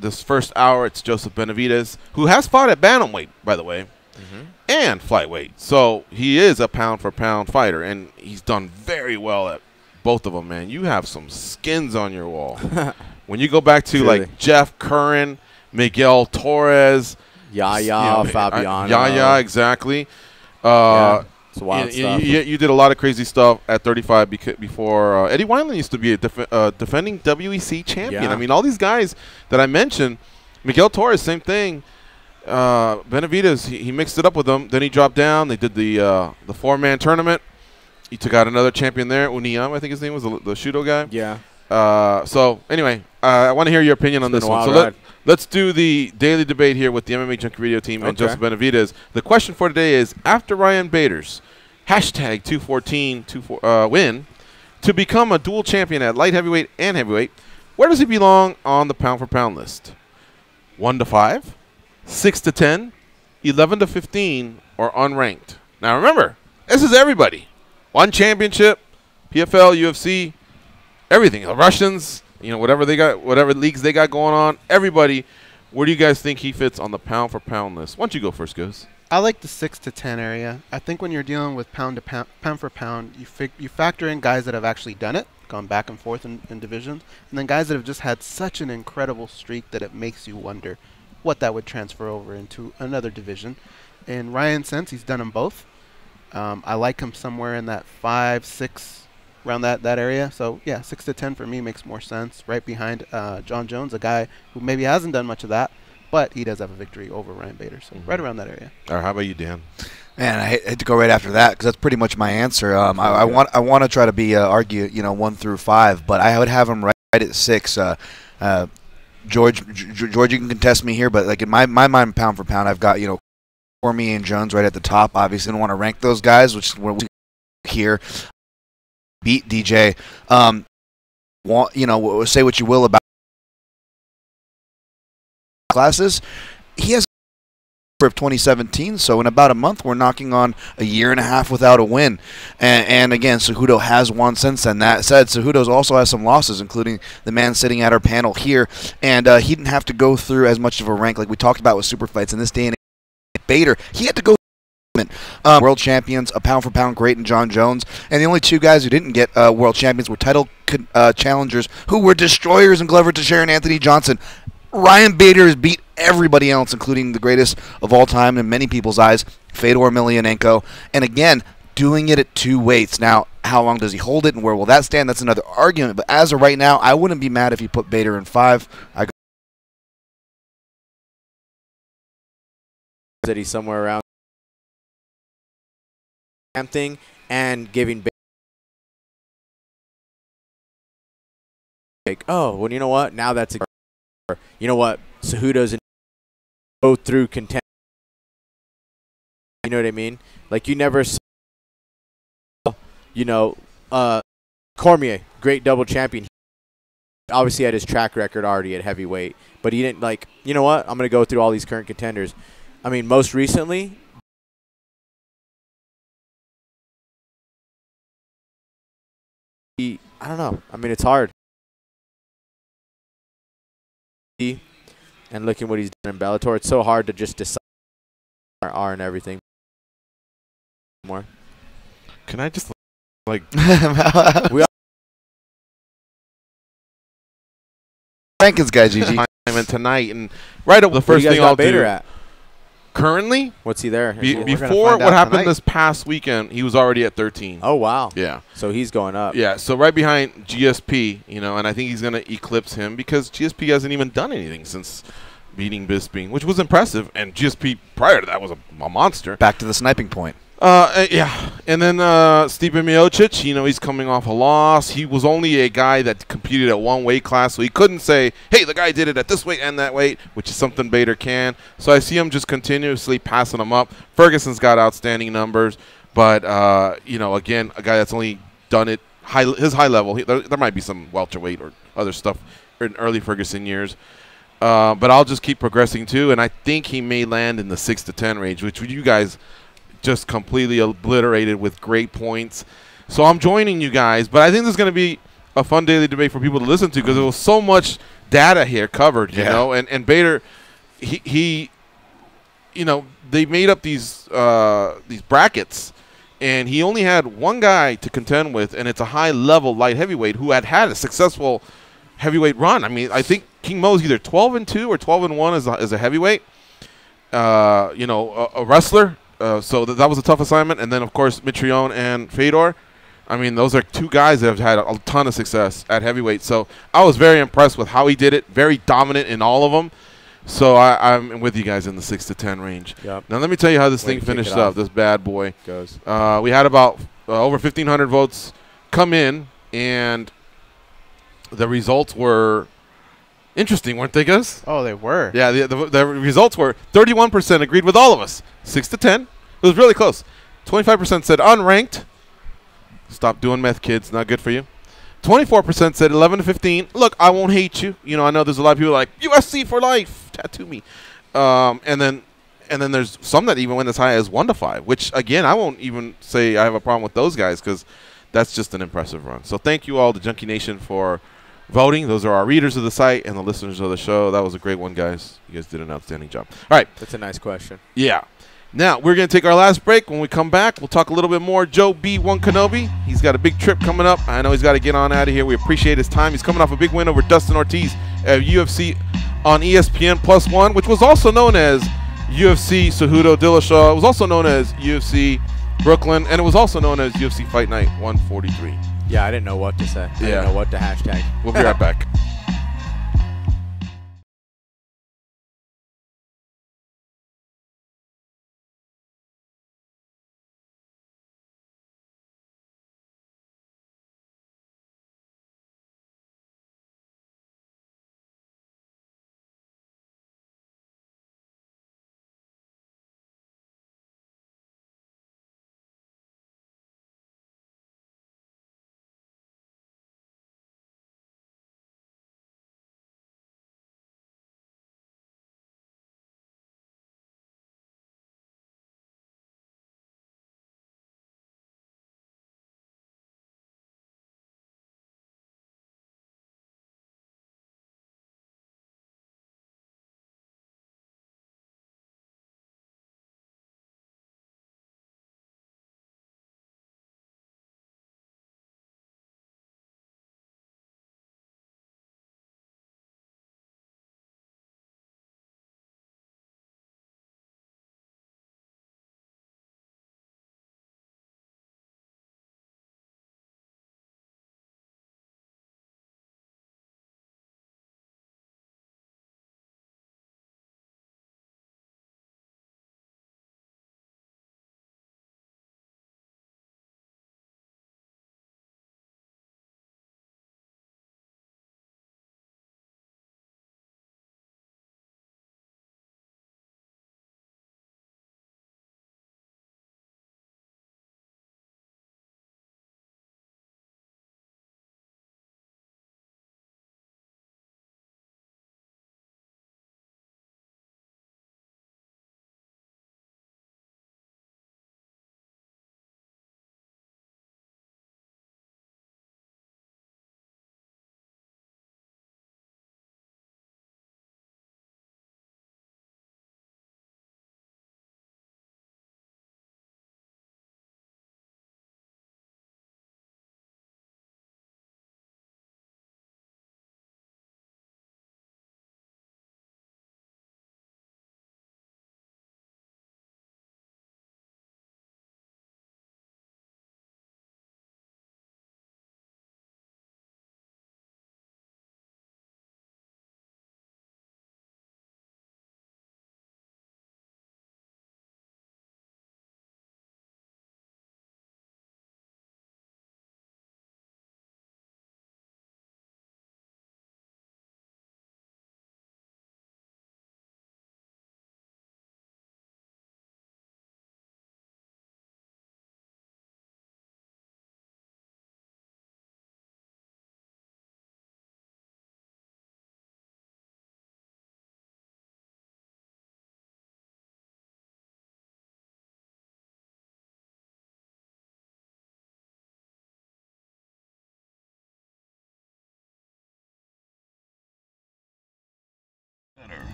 this first hour. It's Joseph Benavidez, who has fought at bantamweight, by the way, and flyweight. So he is a pound-for-pound fighter, and he's done very well at both of them, man. You have some skins on your wall. When you go back to like Jeff Curran, Miguel Torres, Fabiano, exactly. It's wild stuff. You did a lot of crazy stuff at 35 before. Eddie Wineland used to be a defending WEC champion. I mean, all these guys that I mentioned, Miguel Torres, same thing. Benavidez, he mixed it up with them. Then he dropped down. They did the four-man tournament. He took out another champion there, Uniam, I think his name was, the Shudo guy. Yeah. So anyway, I want to hear your opinion on this one. So let's do the daily debate here with the MMA Junkie Radio team and Joseph Benavidez. The question for today is: after Ryan Bader's hashtag 214 win to become a dual champion at light heavyweight and heavyweight, where does he belong on the pound for pound list? 1 to 5, 6 to 10, 11 to 15, or unranked? Now remember, this is everybody. One championship, PFL, UFC. Everything, the Russians, whatever they got, whatever leagues they got going on, everybody. Where do you guys think he fits on the pound for pound list? Why don't you go first, Goose? I like the 6 to 10 area. I think when you're dealing with pound for pound, you factor in guys that have actually done it, gone back and forth in divisions, and then guys that have just had such an incredible streak that it makes you wonder what that would transfer over into another division. In Ryan's sense, he's done them both. I like him somewhere in that 5, 6. Around that area. So, 6 to 10 for me makes more sense. Right behind John Jones, a guy who maybe hasn't done much of that, but he does have a victory over Ryan Bader. So, right around that area. All right, how about you, Dan? Man, I hate to go right after that because that's pretty much my answer. I want to try to be argue 1 through 5, but I would have him right at 6. George, you can contest me here, but like in my mind, pound for pound, I've got Cormier and Jones right at the top. Obviously, don't want to rank those guys, which is what we here. Beat DJ. Say what you will about classes. He has of 2017, so in about a month we're knocking on a year and a half without a win. And again, Cejudo has won since then. That said, Cejudo also has some losses, including the man sitting at our panel here, and he didn't have to go through as much of a rank like we talked about with super fights in this day and age. Bader, he had to go world champions, a pound for pound great in John Jones, and the only two guys who didn't get world champions were title challengers who were destroyers in Glover Teixeira and Anthony Johnson. Ryan Bader has beat everybody else, including the greatest of all time in many people's eyes, Fedor Emelianenko, and again, doing it at 2 weights. Now, how long does he hold it and where will that stand? That's another argument, but as of right now, I wouldn't be mad if he put Bader in 5. That he's somewhere around thing and giving well, you know what? Now that's Cejudo's go through content. You know what I mean? Like, you never you know, Cormier, great double champion. Obviously had his track record already at heavyweight, but he didn't like, you know what? I'm going to go through all these current contenders. I mean, most recently, I don't know. I mean, it's hard. And looking what he's done in Bellator, it's so hard to just decide R and everything. More. Can I just like we Rankins guy, GG. tonight and right up the first thing I'll do. At? Currently, what's he there? Before what happened this past weekend, he was already at 13. Oh wow! Yeah, so he's going up. Yeah, so right behind GSP, you know, and I think he's going to eclipse him because GSP hasn't even done anything since beating Bisping, which was impressive, and GSP prior to that was a monster. Back to the sniping point. Yeah, and then Stipe Miocic, you know, he's coming off a loss. He was only a guy that competed at one weight class, so he couldn't say, hey, the guy did it at this weight and that weight, which is something Bader can. So I see him just continuously passing him up. Ferguson's got outstanding numbers, but, you know, again, a guy that's only done it his high level. There might be some welterweight or other stuff in early Ferguson years. But I'll just keep progressing, too, and I think he may land in the 6 to 10 range, which you guys – just completely obliterated with great points. So I'm joining you guys, but I think this is going to be a fun daily debate for people to listen to because there was so much data here covered, you know, and Bader, he, you know, they made up these brackets, and he only had one guy to contend with, and it's a high-level light heavyweight who had a successful heavyweight run. I mean, I think King Mo's either 12-2 or 12-1 as a heavyweight. You know, a wrestler. So that was a tough assignment. And then, of course, Mitrione and Fedor. I mean, those are two guys that have had a ton of success at heavyweight. So I was very impressed with how he did it, very dominant in all of them. So I'm with you guys in the 6 to 10 range. Yep. Now, let me tell you how this thing finished up, this bad boy. Goes. We had about over 1,500 votes come in, and the results were interesting, weren't they, Gus? Oh, they were. Yeah, the results were 31% agreed with all of us. 6 to 10. It was really close. 25% said unranked. Stop doing meth, kids. Not good for you. 24% said 11 to 15. Look, I won't hate you. You know, I know there's a lot of people like USC for life. Tattoo me. And then there's some that even went as high as 1 to 5. Which again, I won't even say I have a problem with those guys because that's just an impressive run. So thank you all to Junkie Nation for voting. Those are our readers of the site and the listeners of the show. That was a great one, guys. You guys did an outstanding job. All right. That's a nice question. Yeah. Now, we're going to take our last break. When we come back, we'll talk a little bit more Joe B1 Kenobi. He's got a big trip coming up. I know he's got to get on out of here. We appreciate his time. He's coming off a big win over Dustin Ortiz at UFC on ESPN +1, which was also known as UFC Cejudo Dillashaw. It was also known as UFC Brooklyn, and it was also known as UFC Fight Night 143. Yeah, I didn't know what to say. I didn't know what to hashtag. We'll be right back.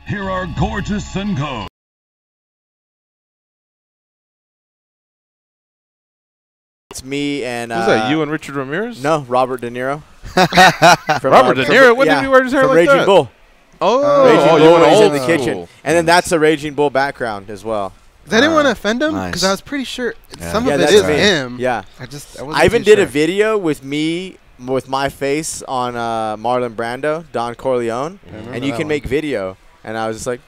here are Gorgeous and Go. It's me and Who's that? You and Richard Ramirez? No, Robert De Niro. Robert De Niro? When did he wear his hair from like Raging that? Bull. Oh, Raging you Bull went is old in the kitchen, school. and then that's a Raging Bull background as well. Does anyone offend him? Nice. Because I was pretty sure some Yeah, of it that's is me. him. Yeah. I even did a video with me with my face on Marlon Brando, Don Corleone, and you can make video. And I was just like,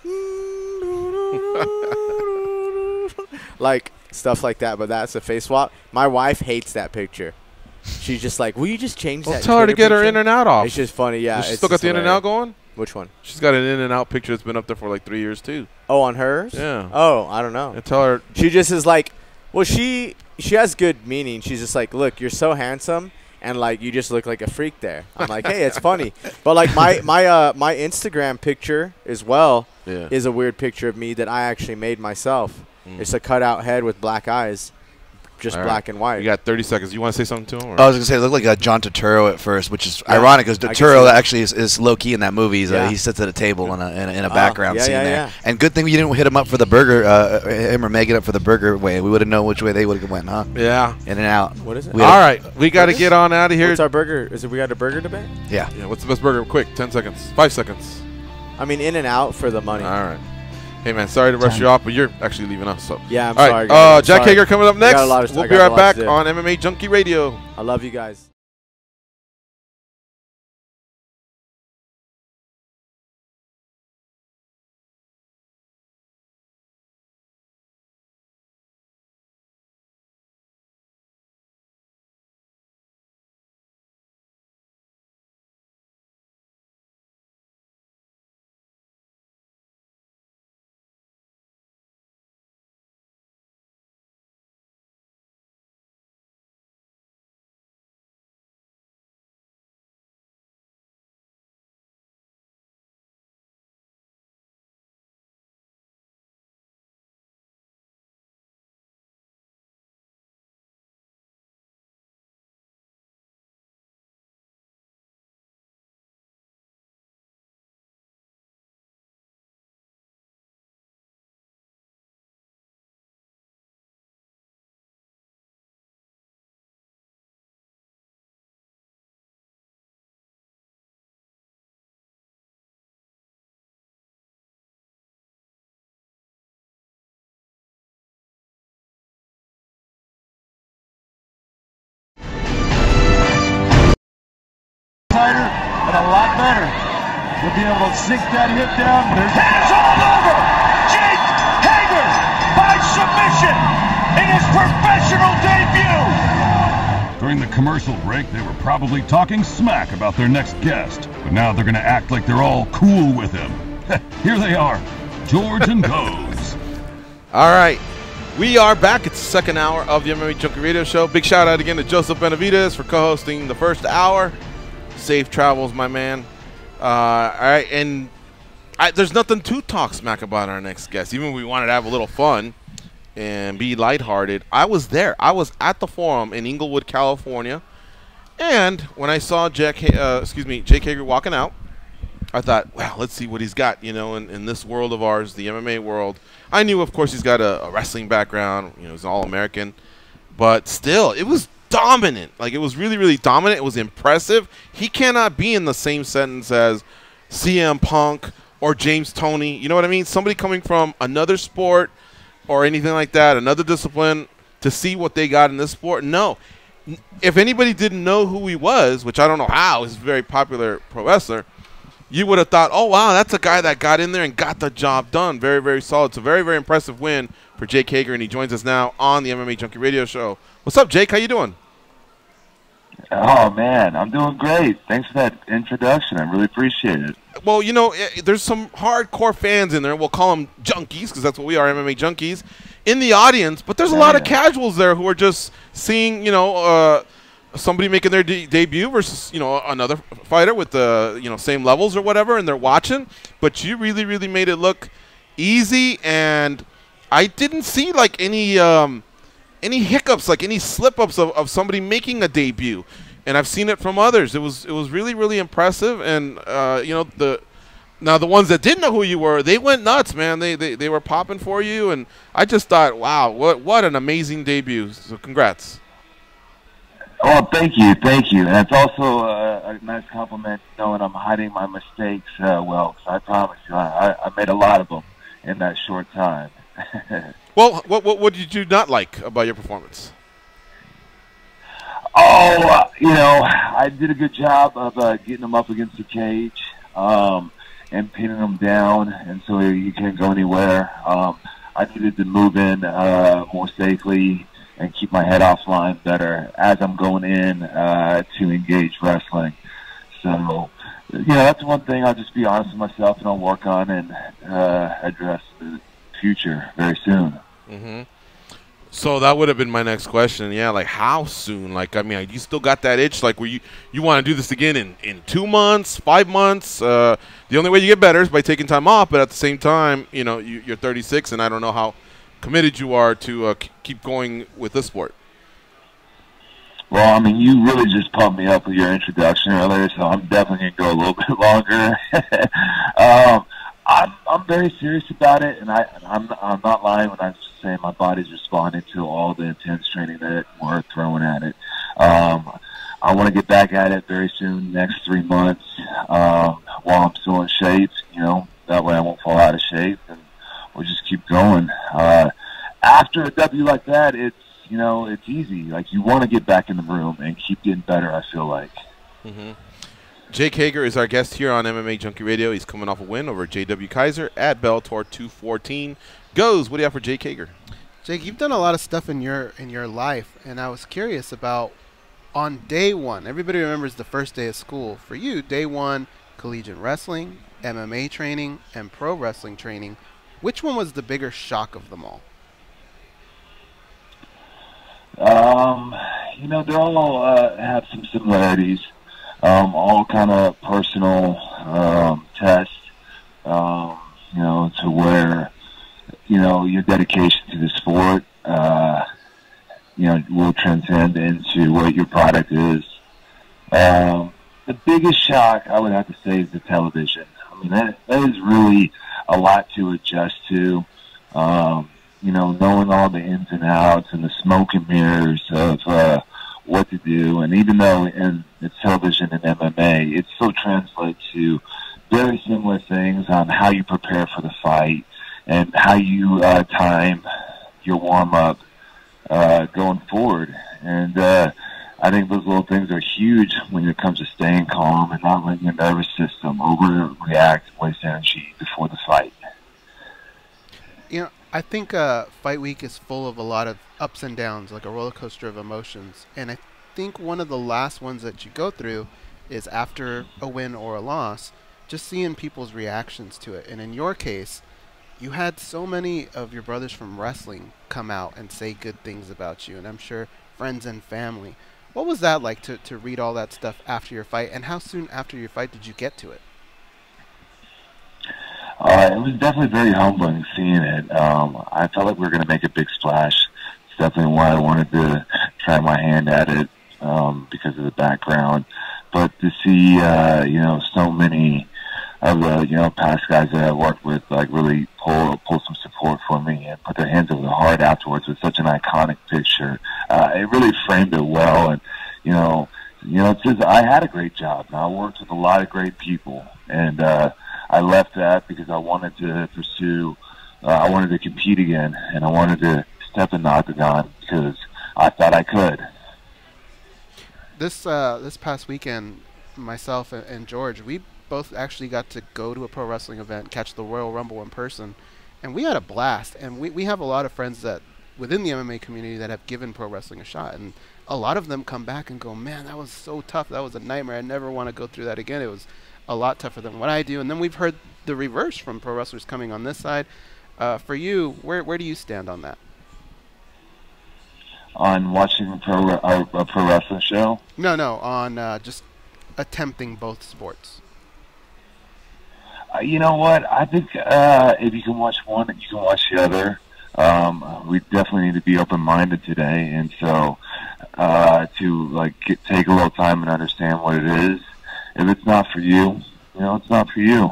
like stuff like that. But that's a face swap. My wife hates that picture. She's just like, will you just change that? Tell her to Twitter get her picture? In and Out off. It's just funny, yeah. Does she it's still got just the In and Out hilarious. going? Which one? She's got an In and Out picture that's been up there for like 3 years too. Oh, on hers? Yeah. Oh, I don't know. And tell her. She just is like, well, she has good meaning. She's just like, look, you're so handsome, and like you just look like a freak there. I'm like, hey, it's funny, but like my Instagram picture as well is a weird picture of me that I actually made myself. It's a cutout head with black eyes, just black and white. You got 30 seconds. You want to say something to him? Or? I was going to say, it looked like a John Turturro at first, which is ironic because Turturro actually is low-key in that movie. He sits at a table in a background scene there. Yeah. And good thing you didn't hit him up for the burger, him or Megan up for the burger way. We would have known which way they would have went, huh? Yeah. In and Out. What is it? All right. We got to get on out of here. What's our burger? Is it we got a burger debate? Yeah. What's the best burger? Quick, 10 seconds. 5 seconds. I mean, In and Out for the money. All right. Hey, man, sorry to rush you off, but you're actually leaving us. So. Yeah, I'm all sorry. Right. Jack Hager coming up next. We'll be right back on MMA Junkie Radio. I love you guys. And a lot better. You'll be able to sink that hip down. There's hands all over. Jake Hager by submission in his professional debut. During the commercial break, they were probably talking smack about their next guest, but now they're going to act like they're all cool with him. Here they are, George and Goes. All right. We are back. It's the second hour of the MMA Junkie Radio Show. Big shout out again to Joseph Benavidez for co-hosting the first hour. Safe travels, my man. All right, and there's nothing to talk smack about our next guest. Even if we wanted to have a little fun and be lighthearted, I was there. I was at the forum in Inglewood, California, and when I saw Jake Hager walking out, I thought, well, let's see what he's got, in this world of ours, the MMA world. I knew, of course, he's got a wrestling background. He's an All-American, but still, it was dominant. Like, it was really, really dominant. It was impressive. He cannot be in the same sentence as CM Punk or James Toney. You know what I mean? Somebody coming from another sport or anything like that, another discipline, to see what they got in this sport. No. If anybody didn't know who he was, which I don't know how, he's a very popular pro wrestler, you would have thought, oh, wow, that's a guy that got in there and got the job done. Very, very solid. It's a very, very impressive win for Jake Hager, and he joins us now on the MMA Junkie Radio Show. What's up, Jake? How you doing? Oh, man, I'm doing great. Thanks for that introduction. I really appreciate it. Well, there's some hardcore fans in there. We'll call them junkies because that's what we are, MMA junkies, in the audience. But there's a lot of casuals there who are just seeing, somebody making their debut versus, another fighter with the, same levels or whatever, and they're watching. But you really, really made it look easy, and I didn't see, like, any hiccups, like any slip-ups of somebody making a debut. And I've seen it from others. It was really, really impressive. And, Now, the ones that didn't know who you were, they went nuts, man. They were popping for you, and I just thought, wow, what an amazing debut. So congrats. Oh, thank you. And it's also a nice compliment knowing I'm hiding my mistakes well, 'cause I promise you, I made a lot of them in that short time. Well, what did you not like about your performance? Oh, I did a good job of getting him up against the cage and pinning him down, and so he can't go anywhere. I needed to move in more safely and keep my head offline better as I'm going in to engage wrestling. So, that's one thing I'll just be honest with myself and I'll work on and address in the future very soon. Mm-hmm. So that would have been my next question. Yeah, like how soon? Like, I mean, you still got that itch? Like, you want to do this again in 2 months, 5 months? The only way you get better is by taking time off. But at the same time, you're 36, and I don't know how committed you are to keep going with this sport. Well, I mean, you really just pumped me up with your introduction earlier, so I'm definitely going to go a little bit longer. I'm very serious about it, and I'm not lying when I'm saying my body's responding to all the intense training that we're throwing at it. I want to get back at it very soon, next 3 months, while I'm still in shape. That way I won't fall out of shape, and we'll just keep going. After a W like that, it's easy. Like, you want to get back in the room and keep getting better, I feel like. Mm-hmm. Jake Hager is our guest here on MMA Junkie Radio. He's coming off a win over J.W. Kaiser at Bellator 214. What do you have for Jake Hager? Jake, you've done a lot of stuff in your life, and I was curious about on day one. Everybody remembers the first day of school. For you, day one, collegiate wrestling, MMA training, and pro wrestling training. Which one was the bigger shock of them all? They all have some similarities. All kind of personal tests, to where, your dedication to the sport, will transcend into what your product is. The biggest shock, I would have to say, is the television. I mean, that is really a lot to adjust to. Knowing all the ins and outs and the smoke and mirrors of what to do. And even though it's television and MMA, it still translates to very similar things on how you prepare for the fight and how you time your warm-up going forward. And I think those little things are huge when it comes to staying calm and not letting your nervous system overreact and waste energy before the fight. I think Fight Week is full of a lot of ups and downs, like a roller coaster of emotions. And I think one of the last ones that you go through is after a win or a loss, just seeing people's reactions to it. And in your case, you had so many of your brothers from wrestling come out and say good things about you, and I'm sure friends and family. What was that like to read all that stuff after your fight, and how soon after your fight did you get to it? It was definitely very humbling seeing it. I felt like we were going to make a big splash. It's definitely why I wanted to try my hand at it because of the background. But to see, so many of the, past guys that I worked with, like, really pull some support for me and put their hands over the heart afterwards with such an iconic picture, it really framed it well. And, it says I had a great job. And I worked with a lot of great people. And, I left that because I wanted to pursue, I wanted to compete again, and I wanted to step in the octagon because I thought I could. This past weekend, myself and George, we both actually got to go to a pro wrestling event, catch the Royal Rumble in person, and we had a blast. And we have a lot of friends that within the MMA community that have given pro wrestling a shot, and a lot of them come back and go, man, that was so tough. That was a nightmare. I never want to go through that again. It was a lot tougher than what I do. And then we've heard the reverse from pro wrestlers coming on this side. For you, where do you stand on that? On watching a pro wrestling show? No, on just attempting both sports. You know what? I think if you can watch one, you can watch the other. We definitely need to be open-minded today, and so to take a little time and understand what it is. If it's not for you, it's not for you.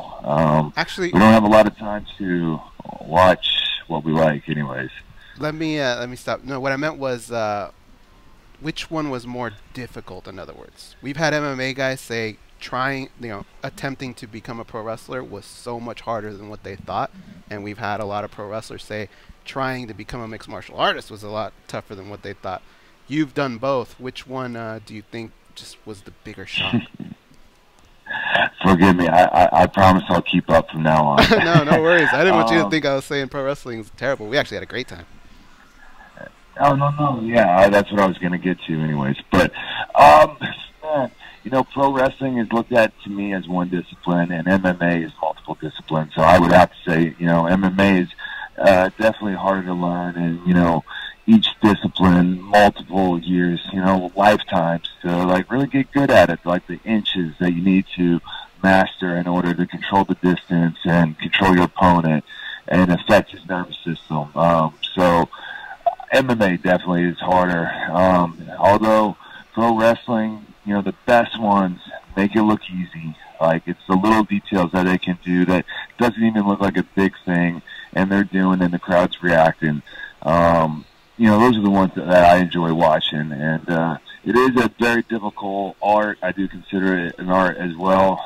Actually, we don't have a lot of time to watch what we like, anyways. Let me stop. No, what I meant was which one was more difficult. In other words, we've had MMA guys say attempting to become a pro wrestler was so much harder than what they thought, and we've had a lot of pro wrestlers say trying to become a mixed martial artist was a lot tougher than what they thought. You've done both. Which one do you think just was the bigger shock? Forgive me. I promise I'll keep up from now on. No worries. I didn't want you to think I was saying pro wrestling is terrible. We actually had a great time. Oh, no. Yeah, that's what I was going to get to anyways. But, pro wrestling is looked at to me as one discipline, and MMA is multiple disciplines. So I would have to say, MMA is definitely harder to learn, and, each discipline, multiple years, lifetimes to, really get good at it, like the inches that you need to master in order to control the distance and control your opponent and affect his nervous system. So MMA definitely is harder. Although pro wrestling, the best ones make it look easy. Like, it's the little details that they can do that doesn't even look like a big thing, and they're doing, and the crowd's reacting. Those are the ones that I enjoy watching, and it is a very difficult art. I do consider it an art as well,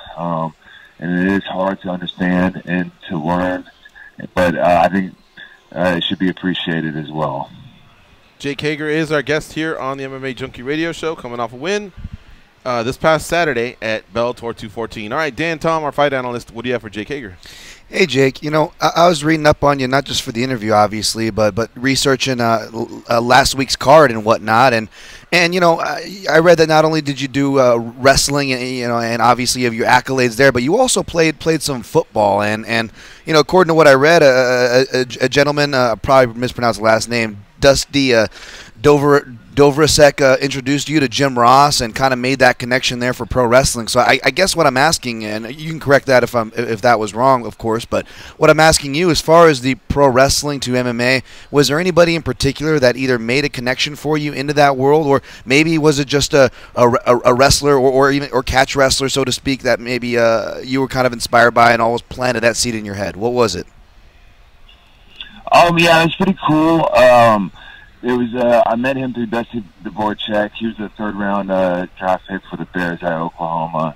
and it is hard to understand and to learn, but I think it should be appreciated as well. Jake Hager is our guest here on the MMA Junkie Radio Show, coming off a win this past Saturday at Bellator 214. All right, Dan Tom, our fight analyst, what do you have for Jake Hager? Hey, Jake, I was reading up on you, not just for the interview, obviously, but researching last week's card and whatnot. And I read that not only did you do wrestling, and obviously you have your accolades there, but you also played some football. And according to what I read, a gentleman, probably mispronounced the last name, Dusty Dovrasek introduced you to Jim Ross and kind of made that connection there for pro wrestling. So I guess what I'm asking, and you can correct that if that was wrong, of course, but what I'm asking you, as far as the pro wrestling to MMA, was there anybody in particular that either made a connection for you into that world, or maybe was it just a wrestler or catch wrestler, so to speak, that maybe you were kind of inspired by and always planted that seed in your head? What was it? Yeah, it was pretty cool. It was I met him through Dusty Dvorak. He was a third-round draft pick for the Bears out of Oklahoma.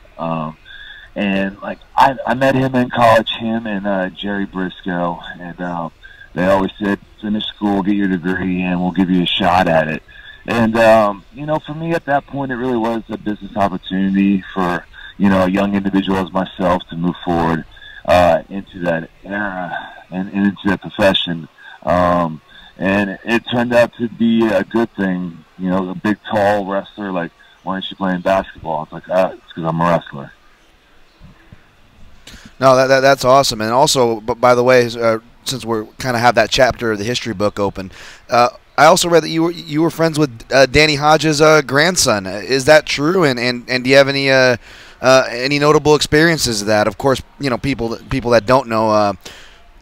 And I met him in college, him and Jerry Briscoe, and they always said, finish school, get your degree, and we'll give you a shot at it. And for me at that point, it really was a business opportunity for a young individual as myself to move forward into that era and into that profession. And it turned out to be a good thing. A big, tall wrestler, why aren't you playing basketball? It's like, it's because I'm a wrestler. No, that's awesome. And also, by the way, since we're kind of have that chapter of the history book open, I also read that you were friends with Danny Hodges' grandson. Is that true? And do you have any notable experiences of that? Of course, people that don't know.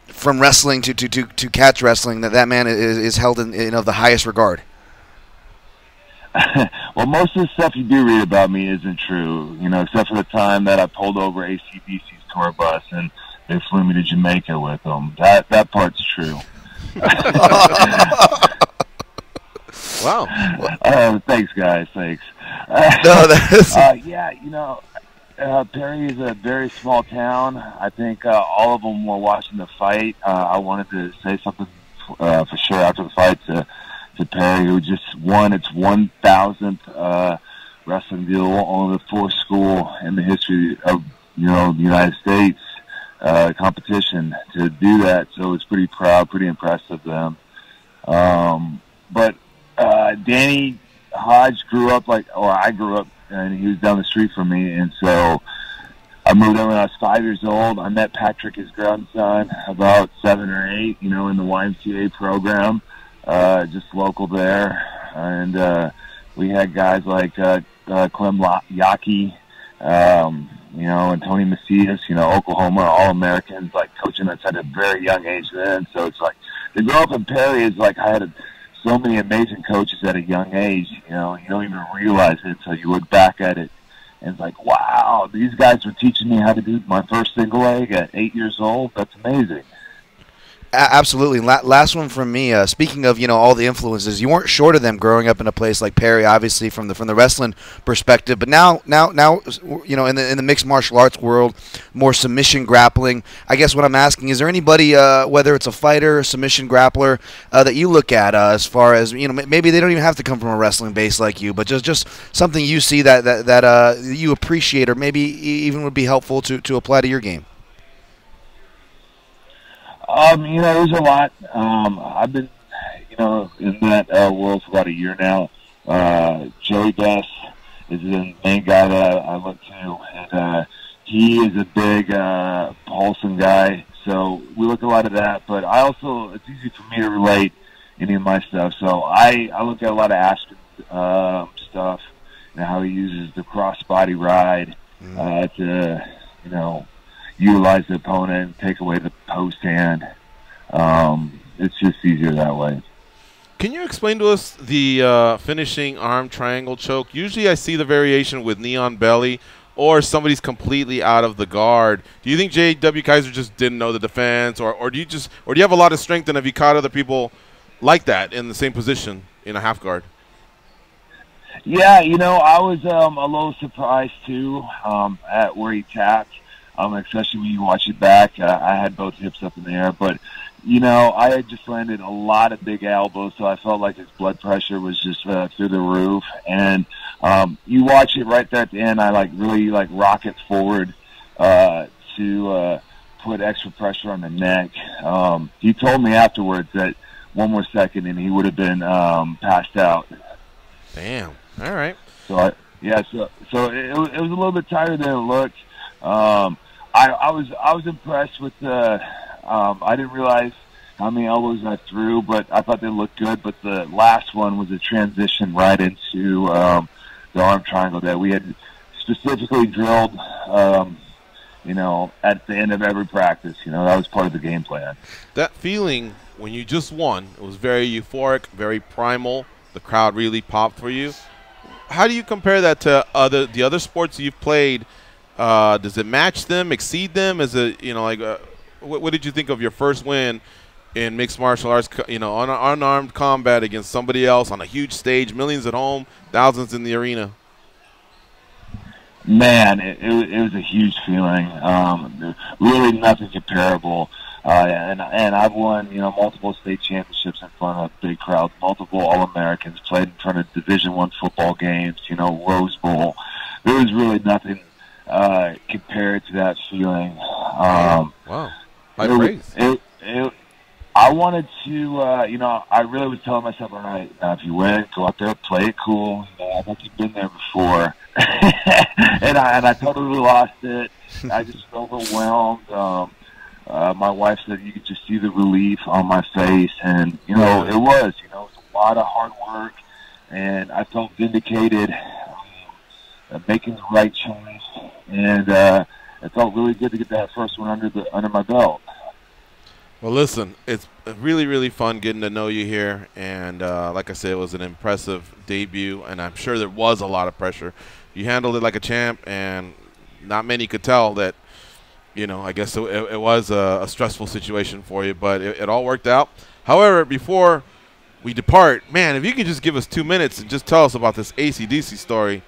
From wrestling to catch wrestling, that man is held in the highest regard. Well, most of the stuff you do read about me isn't true, except for the time that I pulled over ACDC's tour bus and they flew me to Jamaica with them. That part's true. Wow. Thanks, guys. Thanks. Perry is a very small town. I think all of them were watching the fight. I wanted to say something for sure after the fight to Perry, who just won its 1,000th wrestling deal on the fourth school in the history of the United States competition to do that. So it's pretty proud, pretty impressive of them. But Danny Hodge grew up I grew up, and he was down the street from me, and so I moved there when I was 5 years old. I met Patrick, his grandson, about 7 or 8, in the YMCA program, just local there, and we had guys like Clem Yaki, and Tony Macias, Oklahoma All-Americans, coaching us at a very young age then. So it's to grow up in Perry is I had so many amazing coaches at a young age. You don't even realize it until you look back at it And it's like, wow, these guys were teaching me how to do my first single leg at 8 years old. That's amazing. Absolutely. Last one from me. Speaking of, all the influences, you weren't short of them growing up in a place like Perry, obviously from the wrestling perspective. But now, in the mixed martial arts world, more submission grappling. I guess what I'm asking is there anybody, whether it's a fighter, or submission grappler, that you look at as far as maybe they don't even have to come from a wrestling base like you, but just something you see that you appreciate, or maybe even would be helpful to apply to your game. There's a lot. I've been, in that world for about a year now. Joey Best is the main guy that I look to, and he is a big Paulson guy. So we look a lot at that. But it's easy for me to relate any of my stuff. So I look at a lot of Ashton stuff and how he uses the cross-body ride to, utilize the opponent, take away the post hand. It's just easier that way. Can you explain to us the finishing arm triangle choke? Usually I see the variation with knee on belly or somebody's completely out of the guard. Do you think J.W. Kaiser just didn't know the defense, or do you have a lot of strength, and have you caught other people like that in the same position in a half guard? Yeah, I was a little surprised too at where he tapped. Especially when you watch it back. I had both hips up in the air, but, I had just landed a lot of big elbows, so I felt like his blood pressure was just through the roof. And you watch it right there at the end, I really rocket forward to put extra pressure on the neck. He told me afterwards that one more second and he would have been passed out. Damn. All right. So it was a little bit tighter than it looked. I was impressed with I didn't realize how many elbows I threw, but I thought they looked good. But the last one was a transition right into the arm triangle that we had specifically drilled, at the end of every practice. That was part of the game plan. That feeling when you just won, it was very euphoric, very primal. The crowd really popped for you. How do you compare that to the other sports you've played? Does it match them, exceed them? Is it, what did you think of your first win in mixed martial arts, on unarmed combat against somebody else on a huge stage, millions at home, thousands in the arena? Man, it was a huge feeling. Really nothing comparable. And I've won, multiple state championships in front of big crowds, multiple All-Americans, played in front of Division I football games, Rose Bowl. There was really nothing compared to that feeling. Wow. High praise. I wanted to, I really was telling myself, all right, now if you win, go out there, play it cool. I think you've been there before. and I totally lost it. I just felt overwhelmed. My wife said you could just see the relief on my face. And, it was a lot of hard work. And I felt vindicated, making the right choice. And it felt really good to get that first one under my belt. Well, listen, it's really, really fun getting to know you here. And like I said, it was an impressive debut, and I'm sure there was a lot of pressure. You handled it like a champ, and not many could tell that, I guess it was a stressful situation for you, but it all worked out. However, before we depart, man, if you could just give us 2 minutes and just tell us about this AC/DC story,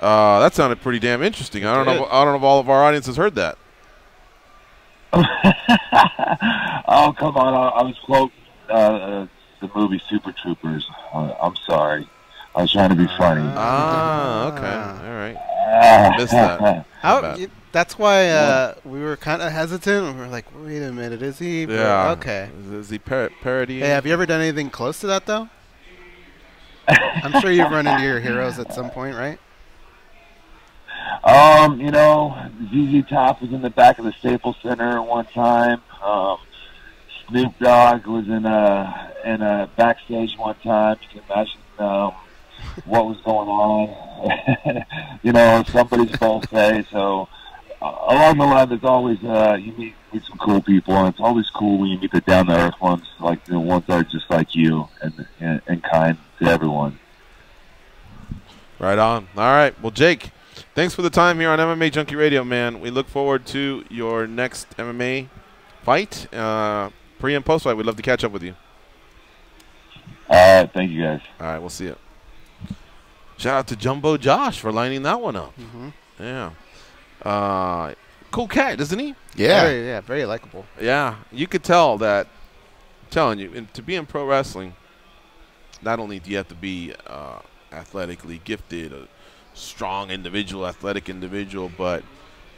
that sounded pretty damn interesting. I don't know if all of our audience has heard that. Oh, come on. I was quoting the movie Super Troopers. I'm sorry. I was trying to be funny. Okay. All right. I missed that. That's why we were kind of hesitant. We were like, wait a minute, is he? Yeah. Okay. Is he parodying? Hey, have you ever done anything close to that, though? I'm sure you've run into your heroes at some point, right? ZZ Top was in the back of the Staples Center one time. Snoop Dogg was in a backstage one time. You can imagine what was going on. Somebody's birthday. So along the line, there's always you meet some cool people, and it's always cool when you meet the down to earth ones, like the ones that are just like you and kind to everyone. Right on. All right. Well, Jake, Thanks for the time here on MMA Junkie Radio, man. We look forward to your next MMA fight, pre and post fight. We'd love to catch up with you. All right, thank you guys. All right, we'll see you. Shout out to Jumbo Josh for lining that one up. Yeah. Cool cat, isn't he? Yeah. Very likable. Yeah, you could tell that. I'm telling you, and to be in pro wrestling, not only do you have to be athletically gifted, a strong individual, athletic individual, but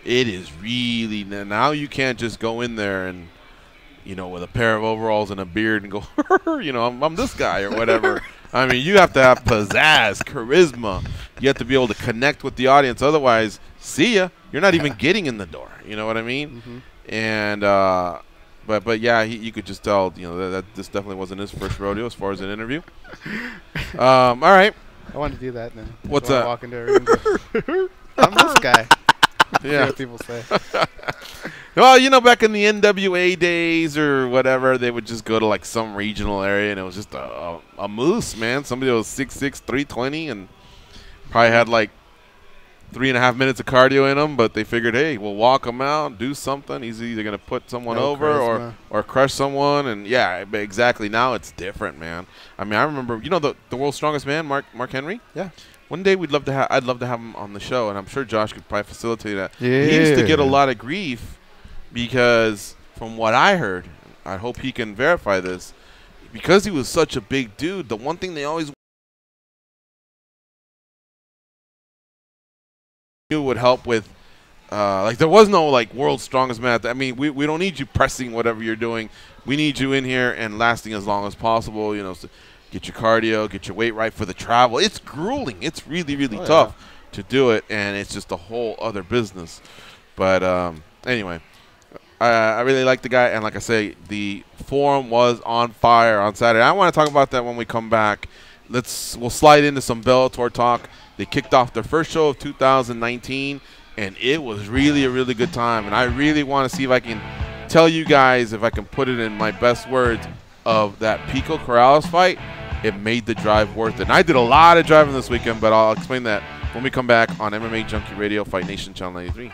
it is really, now you can't just go in there and, with a pair of overalls and a beard and go, I'm this guy or whatever. I mean, you have to have pizzazz, charisma. You have to be able to connect with the audience. Otherwise, see ya. You're not even getting in the door. You know what I mean? And but yeah, you could just tell, that this definitely wasn't his first rodeo as far as an interview. All right. I want to do that then. What's that? Walk into a ring. I'm this guy. Yeah. See what people say. Well, back in the NWA days or whatever, they would just go to like some regional area, and it was just a moose, man. Somebody that was 6'6", 320, and probably had like 3.5 minutes of cardio in him, but they figured, hey, we'll walk him out, do something. He's either going to put someone over or crush someone, and yeah, exactly. Now it's different, man. I mean, I remember, the world's strongest man, Mark Henry? Yeah. One day I'd love to have him on the show, and I'm sure Josh could probably facilitate that. Yeah. He used to get a lot of grief because, from what I heard, I hope he can verify this, because he was such a big dude, the one thing they always knew would help with, there was no, world's strongest man. I mean, we don't need you pressing whatever you're doing. We need you in here and lasting as long as possible, so get your cardio, get your weight right for the travel. It's grueling. It's really, really tough to do it, and it's just a whole other business. But anyway, I really like the guy, and like I say, the forum was on fire on Saturday. I want to talk about that when we come back. We'll slide into some Bellator talk. They kicked off their first show of 2019, and it was really a really good time. And I really want to see if I can tell you guys, if I can put it in my best words, of that Pico Corrales fight. It made the drive worth it. And I did a lot of driving this weekend, but I'll explain that when we come back on MMA Junkie Radio, Fight Nation Channel 93.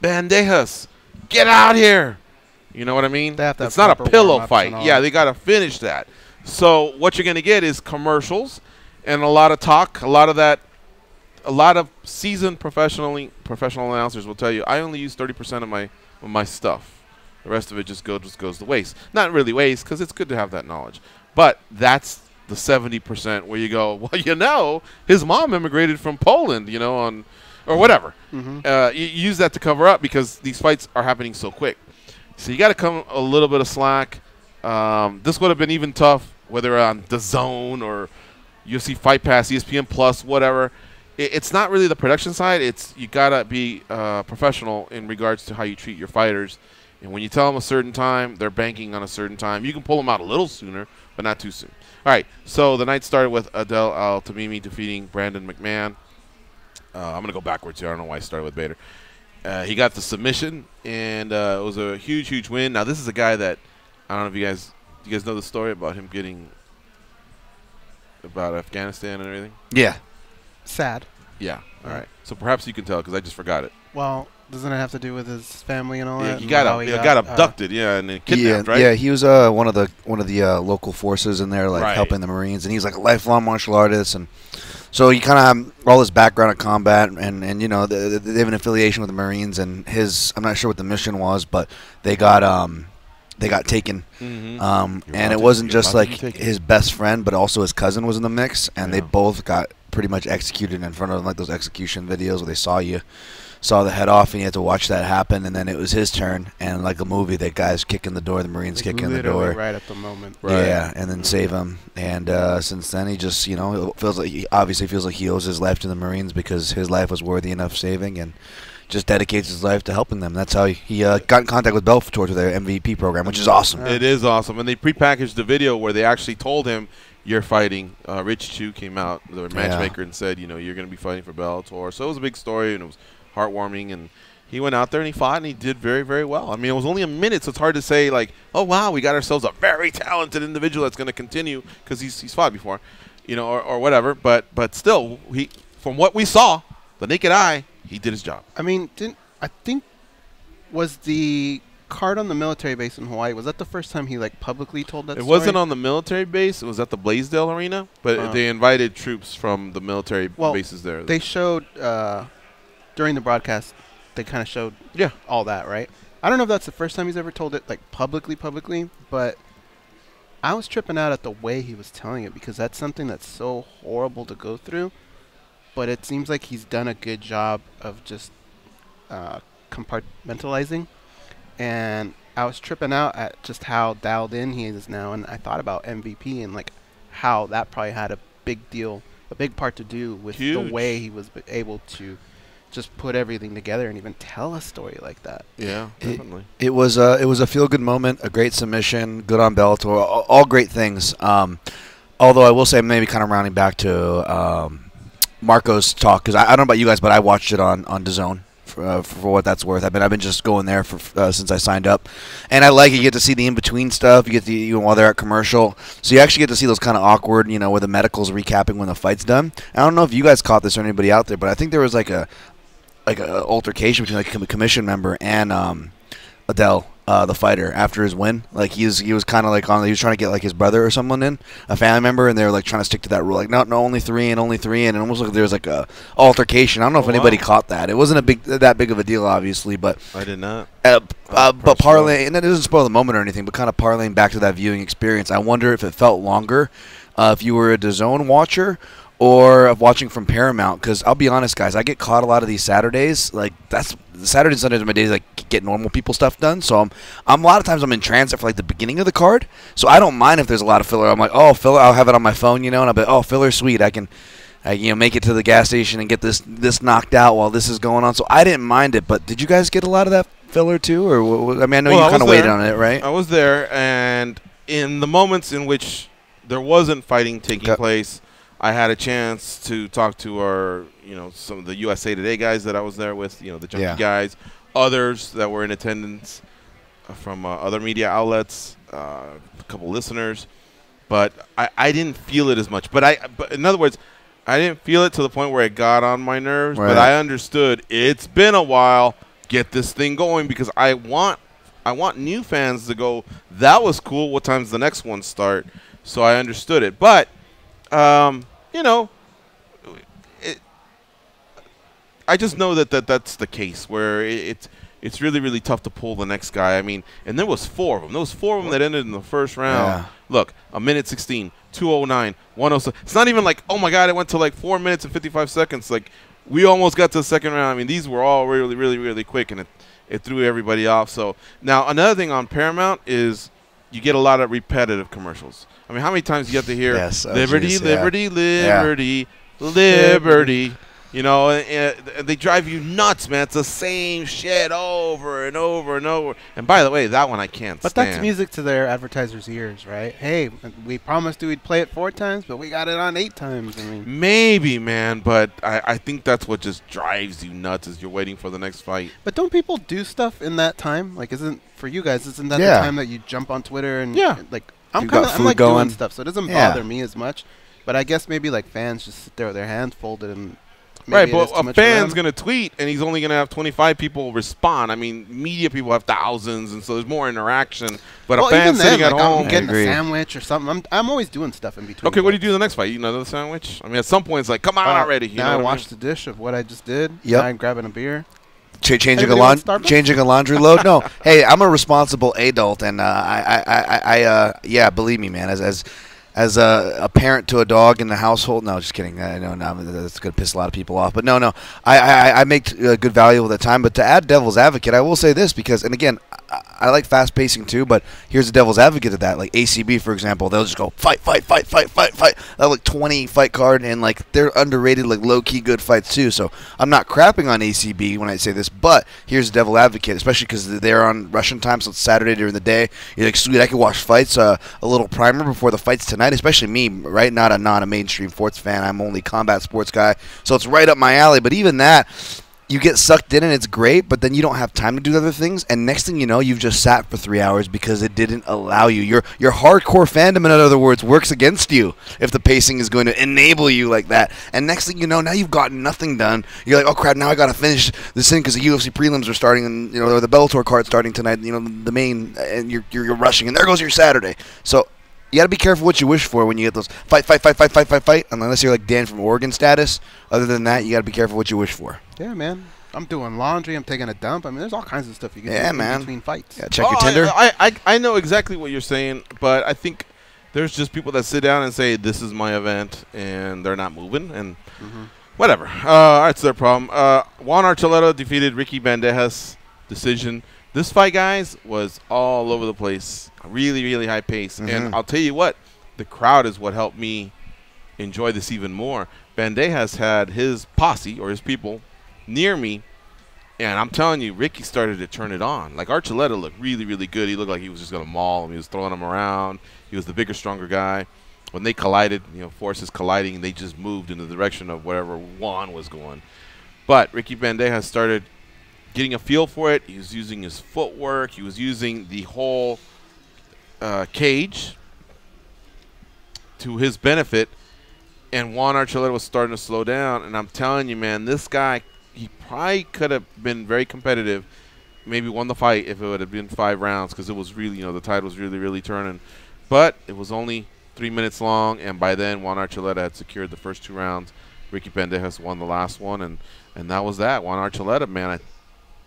bandejas, get out here. You know what I mean? It's not a pillow fight. Yeah, they got to finish that. So what you're going to get is commercials and a lot of talk, a lot of seasoned professional announcers will tell you, I only use 30% of my stuff. The rest of it just goes to waste. Not really waste, because it's good to have that knowledge. But that's the 70% where you go, well, his mom immigrated from Poland, or whatever. You use that to cover up because these fights are happening so quick. So you got to come a little bit of slack. This would have been even tough, whether on DAZN or UFC Fight Pass, ESPN Plus, whatever. It's not really the production side. You got to be professional in regards to how you treat your fighters. And when you tell them a certain time, they're banking on a certain time. You can pull them out a little sooner, but not too soon. All right, so the night started with Adel Al-Tamimi defeating Brandon McMahon. I'm going to go backwards here. I don't know why I started with Bader. He got the submission, and it was a huge, huge win. Now, this is a guy that, I don't know if you guys know the story about him getting, about Afghanistan and everything? Yeah. Sad. Yeah, all right. So perhaps you can tell, because I just forgot it. Well, doesn't it have to do with his family and all that? He got abducted, and then kidnapped, right? Yeah, he was one of the local forces in there, helping the Marines, and he's like a lifelong martial artist, and so you kind of have all his background in combat, and they have an affiliation with the Marines, and I'm not sure what the mission was, but they got taken, and it wasn't just like his best friend, but also his cousin was in the mix, and they both got pretty much executed in front of them, like those execution videos where they saw the head off, and you had to watch that happen, and then it was his turn, and like a movie, that guy's kicking the door, the Marines kicking the door, right at the moment, yeah, and then save him. And since then, he just obviously feels like he owes his life to the Marines because his life was worthy enough saving, and just dedicates his life to helping them. That's how he got in contact with Bellator through their MVP program, which is awesome. It is awesome, and they prepackaged the video where they actually told him, you're fighting. Rich Chu came out, the matchmaker, and said, you're going to be fighting for Bellator. So it was a big story, and it was heartwarming, and he went out there and he fought, and he did very, very well. I mean, it was only a minute, so it's hard to say, like, oh, wow, we got ourselves a very talented individual that's going to continue because he's fought before, or whatever. But still, from what we saw, the naked eye, he did his job. I mean, was the card on the military base in Hawaii, was that the first time he publicly told that story? It wasn't on the military base. It was at the Blaisdell Arena, but they invited troops from the military bases there. They showed, during the broadcast, they kind of showed all that, right? I don't know if that's the first time he's ever told it publicly, but I was tripping out at the way he was telling it because that's something that's so horrible to go through, but it seems like he's done a good job of just compartmentalizing. And I was tripping out at just how dialed in he is now, and I thought about MVP and how that probably had a big part to do with the way he was able to just put everything together and even tell a story like that. Yeah, definitely. It was a feel-good moment, a great submission, good on Bellator, all great things. Although I will say, maybe kind of rounding back to Marco's talk, because I don't know about you guys, but I watched it on DAZN. For what that's worth, I've been just going there since I signed up, and I like it. You get to see the in between stuff. You get while they're at commercial, so you actually get to see those kind of awkward, where the medical's recapping when the fight's done. I don't know if you guys caught this or anybody out there, but I think there was a altercation between a commission member and Adel, the fighter, after his win. He was kind of he was trying to get his brother or someone in, a family member, and they were trying to stick to that rule, no, only three, and it almost there was a altercation. I don't know if anybody caught that. It wasn't that big of a deal, obviously, but I did not. But parlaying, and that doesn't spoil the moment or anything, but kind of parlaying back to that viewing experience. I wonder if it felt longer if you were a DAZN watcher or of watching from Paramount, because I'll be honest, guys, I get caught a lot of these Saturdays. That's Saturdays and Sundays are my days get normal people stuff done. So I'm a lot of times I'm in transit for the beginning of the card. So I don't mind if there's a lot of filler. I'm oh, filler, I'll have it on my phone, and I'll be, oh, filler, sweet. I can make it to the gas station and get this knocked out while this is going on. So I didn't mind it. But did you guys get a lot of that filler too, or I know you kind of waited on it, right? I was there, and in the moments in which there wasn't fighting taking place, I had a chance to talk to our, some of the USA Today guys that I was there with, the junkie guys, others that were in attendance from other media outlets, a couple listeners, but I didn't feel it as much. But in other words, I didn't feel it to the point where it got on my nerves, but I understood it's been a while. get this thing going because I want new fans to go, that was cool. What time's the next one start? So I understood it. But, you know, I just know that's the case where it's really, really tough to pull the next guy. I mean, and there was 4 of them. There was 4 of them that ended in the first round. Yeah. Look, a minute 16, 2:09, 1:07. It's not even like, oh, my God, it went to like 4 minutes and 55 seconds. Like, we almost got to the second round. I mean, these were all really, really, really quick, and it threw everybody off. So now another thing on Paramount is you get a lot of repetitive commercials. I mean, how many times do you have to hear Liberty, geez, Liberty, Liberty, Liberty? You know, and they drive you nuts, man. It's the same shit over and over and over. And by the way, that one I can't stand. But that's music to their advertisers' ears, right? Hey, we promised we'd play it 4 times, but we got it on 8 times. I mean, maybe, man, but I think that's what just drives you nuts as you're waiting for the next fight. But don't people do stuff in that time? Like, for you guys, isn't that the time that you jump on Twitter and like I'm like doing stuff, so it doesn't bother me as much. But I guess maybe like fans just sit there with their hands folded and. Right, but a fan's going to tweet, and he's only going to have 25 people respond. I mean, media people have thousands, and so there's more interaction. But a fan sitting at home. I'm getting a sandwich or something. I'm always doing stuff in between. Okay, what do you do the next fight? You know, another sandwich? I mean, at some point, it's like, come on already. You now know I washed the dish of what I just did. Yep. Now I'm grabbing a beer. Changing a laundry load? No. Hey, I'm a responsible adult, and yeah, believe me, man, as a parent to a dog in the household, no, just kidding. No, that's going to piss a lot of people off. But no, I make good value of the time. But to add devil's advocate, I will say this because, and again, I like fast pacing too. But here's the devil's advocate of that. Like ACB, for example, they'll just go fight. They'll like 20 fight card, and like they're underrated, like low key good fights too. So I'm not crapping on ACB when I say this. But here's the devil advocate, especially because they're on Russian time, so it's Saturday during the day. You're like, sweet, I can watch fights, a little primer before the fights tonight. Especially me, right? Not a mainstream sports fan. I'm only combat sports guy, so it's right up my alley. But even that, you get sucked in and it's great, but then you don't have time to do other things. And next thing you know, you've just sat for 3 hours because it didn't allow you. Your hardcore fandom, in other words, works against you if the pacing is going to enable you like that. And next thing you know, now you've gotten nothing done. You're like, oh crap, now I got to finish this thing because the UFC prelims are starting, and or the Bellator card starting tonight. The main, and you're rushing, and there goes your Saturday. So. You got to be careful what you wish for when you get those fight. Unless you're like Dan from Oregon status. Other than that, you got to be careful what you wish for. Yeah, man. I'm doing laundry. I'm taking a dump. I mean, there's all kinds of stuff you can do in between fights. Yeah, check your Tinder. I know exactly what you're saying, but I think there's just people that sit down and say, this is my event, and they're not moving, and whatever. That's their problem. Juan Archuleta defeated Ricky Bandejas. Decision. This fight, guys, was all over the place. Really, really high pace. And I'll tell you what, the crowd is what helped me enjoy this even more. Bandejas had his posse, or his people, near me, and I'm telling you, Ricky started to turn it on. Like, Archuleta looked really, really good. He looked like he was just going to maul him. He was throwing him around. He was the bigger, stronger guy. When they collided, forces colliding, they just moved in the direction of wherever Juan was going. But Ricky Bandejas started getting a feel for it. He was using his footwork. He was using the whole cage to his benefit. And Juan Archuleta was starting to slow down. And I'm telling you, man, this guy, he probably could have been very competitive, maybe won the fight if it would have been 5 rounds, because it was really, the tide was really, really turning. But it was only 3 minutes long, and by then Juan Archuleta had secured the first 2 rounds. Ricky Bandejas won the last one, and that was that. Juan Archuleta, man, I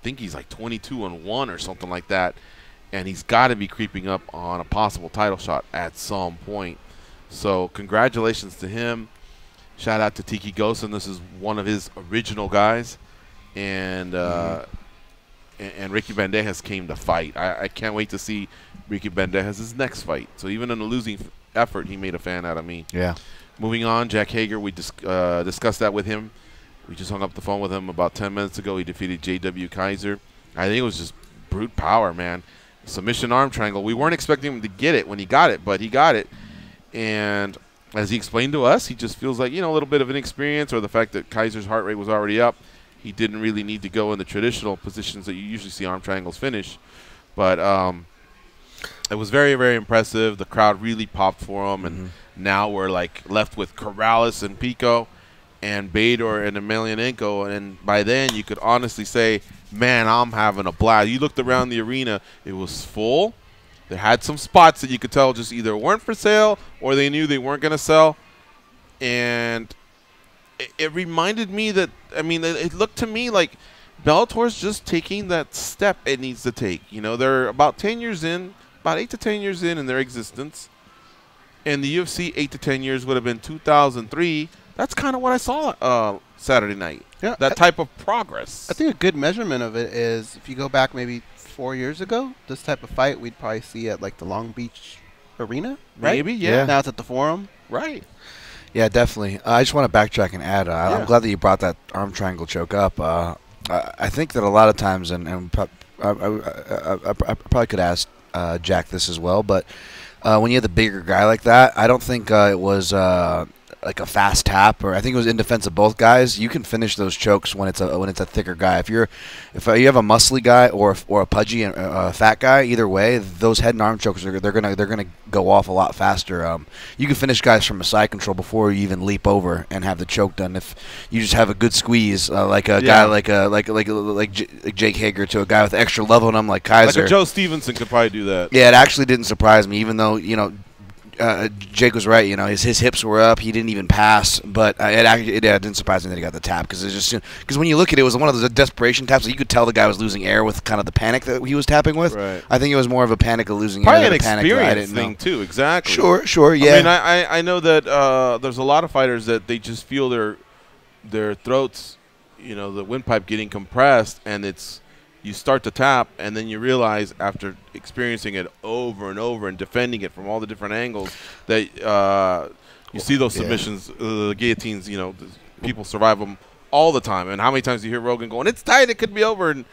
think he's like 22-1 or something like that, and he's got to be creeping up on a possible title shot at some point. So congratulations to him. Shout out to Tiki Gosen. This is one of his original guys, and Ricky Bandejas came to fight. I can't wait to see Ricky Bandejas' next fight. So even in a losing effort, he made a fan out of me. Yeah. Moving on, Jack Hager, we discussed that with him. We just hung up the phone with him about 10 minutes ago. He defeated J.W. Kaiser. I think it was just brute power, man. Submission arm triangle. We weren't expecting him to get it when he got it, but he got it. And as he explained to us, he just feels like, a little bit of inexperience, or the fact that Kaiser's heart rate was already up. He didn't really need to go in the traditional positions that you usually see arm triangles finish. But it was very, very impressive. The crowd really popped for him. And now we're like left with Corrales and Pico and Bader and Emelianenko, and by then you could honestly say man, I'm having a blast. You looked around the arena, it was full. They had some spots that you could tell just either weren't for sale or they knew they weren't going to sell. And it reminded me that, I mean, it looked to me like Bellator's just taking that step it needs to take. You know, they're about 10 years in, about 8 to 10 years in their existence. And the UFC 8 to 10 years would have been 2003. That's kind of what I saw Saturday night. Yeah, that type of progress. I think a good measurement of it is if you go back maybe 4 years ago, this type of fight we'd probably see at like the Long Beach Arena, right? Maybe, yeah. Now it's at the Forum. Right. Yeah, definitely. I just want to backtrack and add. I'm glad that you brought that arm triangle choke up. I think that a lot of times, and I probably could ask Jack this as well, but when you have the bigger guy like that, I don't think it was like a fast tap, or I think it was in defense of both guys. You can finish those chokes when it's a thicker guy. If you have a muscly guy or a pudgy and a fat guy, either way, those head and arm chokes they're gonna go off a lot faster. You can finish guys from a side control before you even leap over and have the choke done. If you just have a good squeeze, like a guy like Jake Hager to a guy with extra level in him, like Kaiser. Like a Joe Stevenson could probably do that. Yeah, it actually didn't surprise me, even though Jake was right. His hips were up. He didn't even pass, but it didn't surprise me that he got the tap because when you look at it, it was one of those desperation taps. So you could tell the guy was losing air with kind of the panic that he was tapping with. Right. I think it was more of a panic of losing probably air. Probably an experience thing too. Exactly. Sure. Yeah. I mean, I know that there's a lot of fighters that they just feel their throats, the windpipe getting compressed, and you start to tap, and then you realize after experiencing it over and over and defending it from all the different angles that you see those submissions, the guillotines, people survive them all the time. And how many times do you hear Rogan going, "It's tight, it could be over," and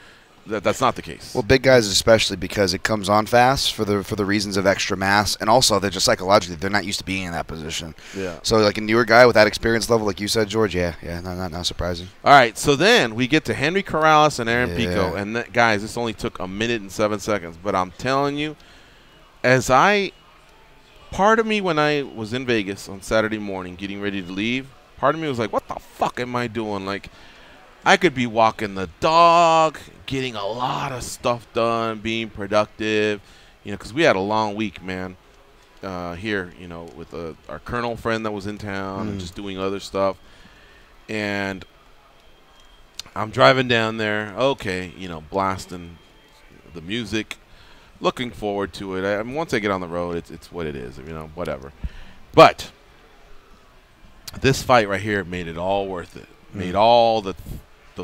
that's not the case. Well, big guys especially because it comes on fast for the reasons of extra mass, and also they're just psychologically they're not used to being in that position. Yeah. So like a newer guy with that experience level, like you said, George, not surprising. All right, so then we get to Henry Corrales and Aaron Pico, and guys, this only took 1 minute and 7 seconds, but I'm telling you, part of me when I was in Vegas on Saturday morning getting ready to leave, part of me was like, what the fuck am I doing? Like, I could be walking the dog, getting a lot of stuff done, being productive, because we had a long week, man, here, with our colonel friend that was in town and just doing other stuff. And I'm driving down there, blasting the music, looking forward to it. Once I get on the road, it's what it is, whatever. But this fight right here made it all worth it. Made all the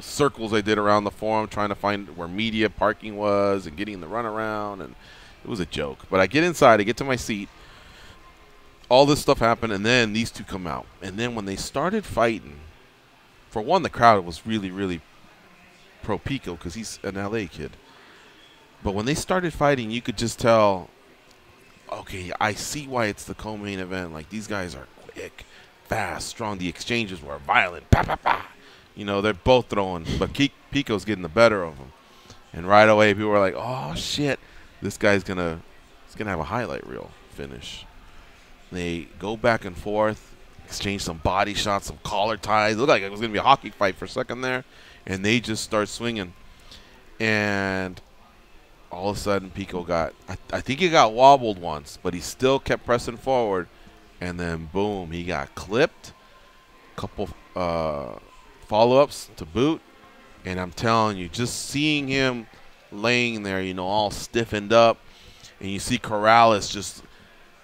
circles I did around the forum trying to find where media parking was and getting the runaround, and it was a joke. But I get inside, I get to my seat, all this stuff happened, and then these two come out. And then when they started fighting, for one, the crowd was really, really pro Pico because he's an LA kid. But when they started fighting, you could just tell, okay, I see why it's the co-main event. Like, these guys are quick, fast, strong. The exchanges were violent. Pa, pa, pa. They're both throwing, but Pico's getting the better of them. And right away, people were like, "Oh shit, this guy's gonna have a highlight reel finish." They go back and forth, exchange some body shots, some collar ties. It looked like it was gonna be a hockey fight for a second there, and they just start swinging. And all of a sudden, Pico I think he got wobbled once, but he still kept pressing forward. And then boom, he got clipped. Couple follow-ups to boot, and I'm telling you, just seeing him laying there, all stiffened up, and you see Corrales just,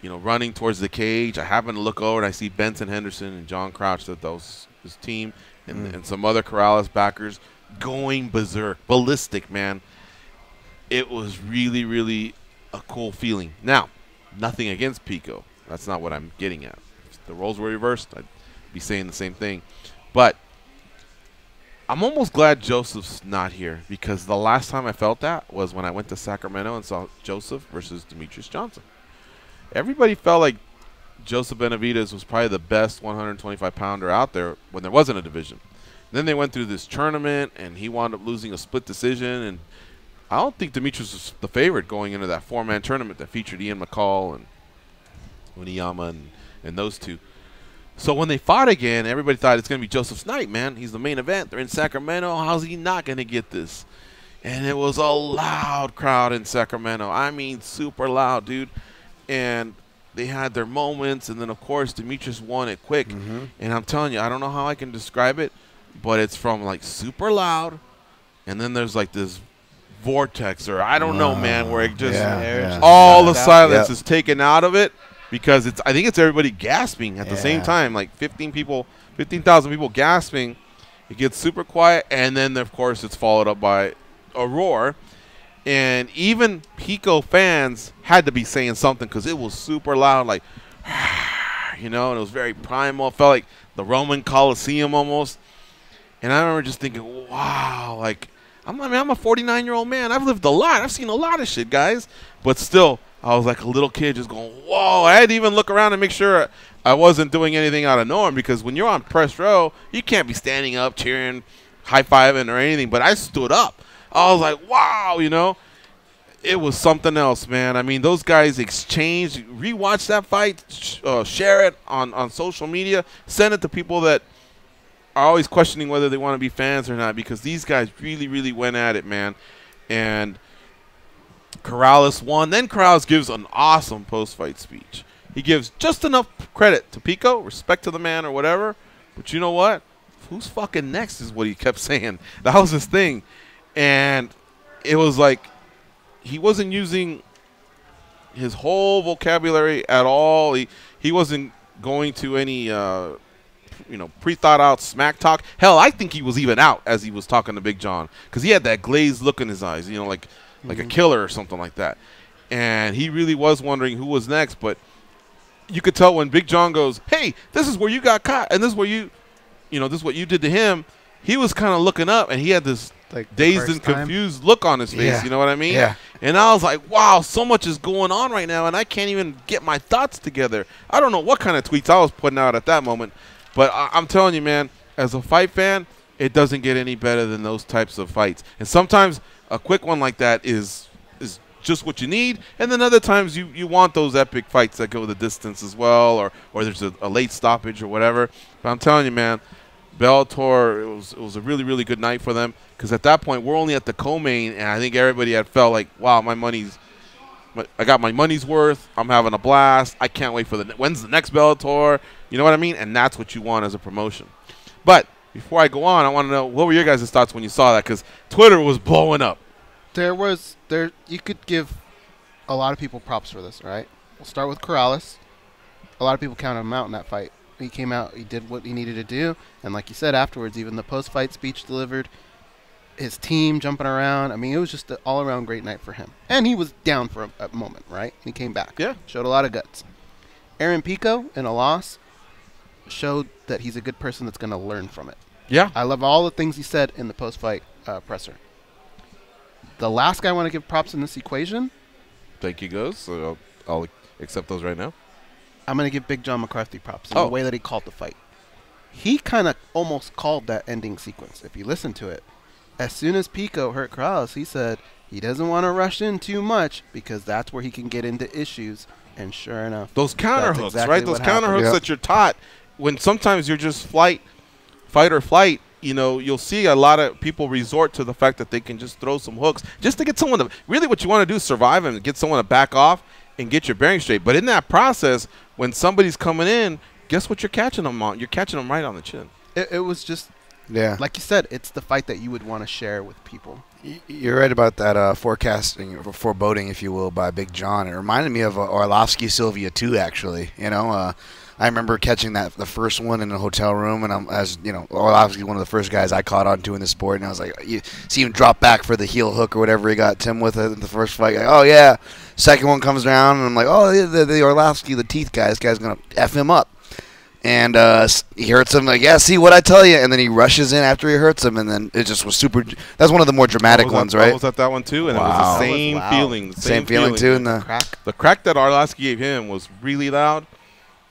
running towards the cage. I happen to look over and I see Benson Henderson and John Crouch, that was his team, and some other Corrales backers going berserk, ballistic, man. It was really, really a cool feeling. Now, nothing against Pico. That's not what I'm getting at. If the roles were reversed, I'd be saying the same thing. But I'm almost glad Joseph's not here, because the last time I felt that was when I went to Sacramento and saw Joseph versus Demetrius Johnson. Everybody felt like Joseph Benavidez was probably the best 125-pounder out there when there wasn't a division. Then they went through this tournament, and he wound up losing a split decision. And I don't think Demetrius was the favorite going into that four-man tournament that featured Ian McCall and Uniyama and those two. So when they fought again, everybody thought it's going to be Joseph's night, man. He's the main event. They're in Sacramento. How's he not going to get this? and it was a loud crowd in Sacramento. I mean, super loud, dude. And they had their moments, and then, of course, Demetrius won it quick. And I'm telling you, I don't know how I can describe it, but it's from, like, super loud, and then there's, like, this vortex, or I don't know, man, where it just all the silence is taken out of it, because I think it's everybody gasping at the same time, like 15,000 people gasping. It gets super quiet, and then, of course, it's followed up by a roar. And even Pico fans had to be saying something because it was super loud, like, you know, and it was very primal. It felt like the Roman Coliseum almost. And I remember just thinking, wow, like, I'm a 49-year-old man. I've lived a lot. I've seen a lot of shit, guys. But still, I was like a little kid just going, whoa. I had to even look around and make sure I wasn't doing anything out of norm, because when you're on press row, you can't be standing up, cheering, high-fiving or anything. But I stood up. I was like, wow, you know. It was something else, man. I mean, those guys exchanged. Rewatch that fight. Share it on social media. Send it to people that are always questioning whether they want to be fans or not, because these guys really, really went at it, man. And Corrales won. Then Corrales gives an awesome post-fight speech. He gives just enough credit to Pico, respect to the man or whatever. But you know what? Who's fucking next is what he kept saying. That was his thing. And it was like he wasn't using his whole vocabulary at all. He wasn't going to any pre-thought out smack talk. Hell, I think he was even out as he was talking to Big John, because he had that glazed look in his eyes, you know, like a killer or something like that. And he really was wondering who was next. But you could tell when Big John goes, "Hey, this is where you got caught, and this is where this is what you did to him." He was kind of looking up, and he had this like dazed and confused look on his face. Yeah. You know what I mean? Yeah. And I was like, wow, so much is going on right now, and I can't even get my thoughts together. I don't know what kind of tweets I was putting out at that moment. But I'm telling you, man, as a fight fan, it doesn't get any better than those types of fights. And sometimes a quick one like that is just what you need. And then other times you want those epic fights that go the distance as well, or there's a late stoppage or whatever. But I'm telling you, man, Bellator, it was a really, really good night for them, because at that point we're only at the co-main, and I think everybody had felt like, wow, I got my money's worth. I'm having a blast. I can't wait for when's the next Bellator? You know what I mean? And that's what you want as a promotion. But before I go on, I want to know, what were your guys' thoughts when you saw that? Because Twitter was blowing up. You could give a lot of people props for this, right? We'll start with Corrales. A lot of people counted him out in that fight. He came out, he did what he needed to do, and like you said afterwards, even the post-fight speech delivered, his team jumping around. I mean, it was just an all-around great night for him. And he was down for a moment, right? He came back. Yeah. Showed a lot of guts. Aaron Pico, in a loss, showed that he's a good person that's going to learn from it. Yeah. I love all the things he said in the post-fight presser. The last guy I want to give props in this equation. Thank you, guys. So I'll accept those right now. I'm going to give Big John McCarthy props in the way that he called the fight. He kind of almost called that ending sequence. If you listen to it, as soon as Pico hurt Corrales, he said he doesn't want to rush in too much because that's where he can get into issues. And sure enough, those counter hooks, right? Those counter hooks that you're taught when sometimes you're just fight or flight. You know, you'll see a lot of people resort to the fact that they can just throw some hooks just to get someone to really what you want to do is survive and get someone to back off and get your bearing straight. But in that process, when somebody's coming in, guess what you're catching them on? You're catching them right on the chin. It was just, like you said, it's the fight that you would want to share with people. You're right about that forecasting, or foreboding, if you will, by Big John. It reminded me of Orlovsky Sylvia too, actually. You know, I remember catching the first one in a hotel room, and Orlovsky, one of the first guys I caught on to in the sport, and I was like, you see him drop back for the heel hook or whatever he got Tim with it in the first fight. Like, oh yeah, second one comes around, and I'm like, oh, the Orlovsky, the teeth guy, this guy's gonna F him up. And he hurts him, like, yeah, see what I tell you. And then he rushes in after he hurts him, and then it just was super. That's one of the more dramatic ones, right? I was at that one, too, and it was the same feeling. Same feeling, too. And the crack that Orlovsky gave him was really loud,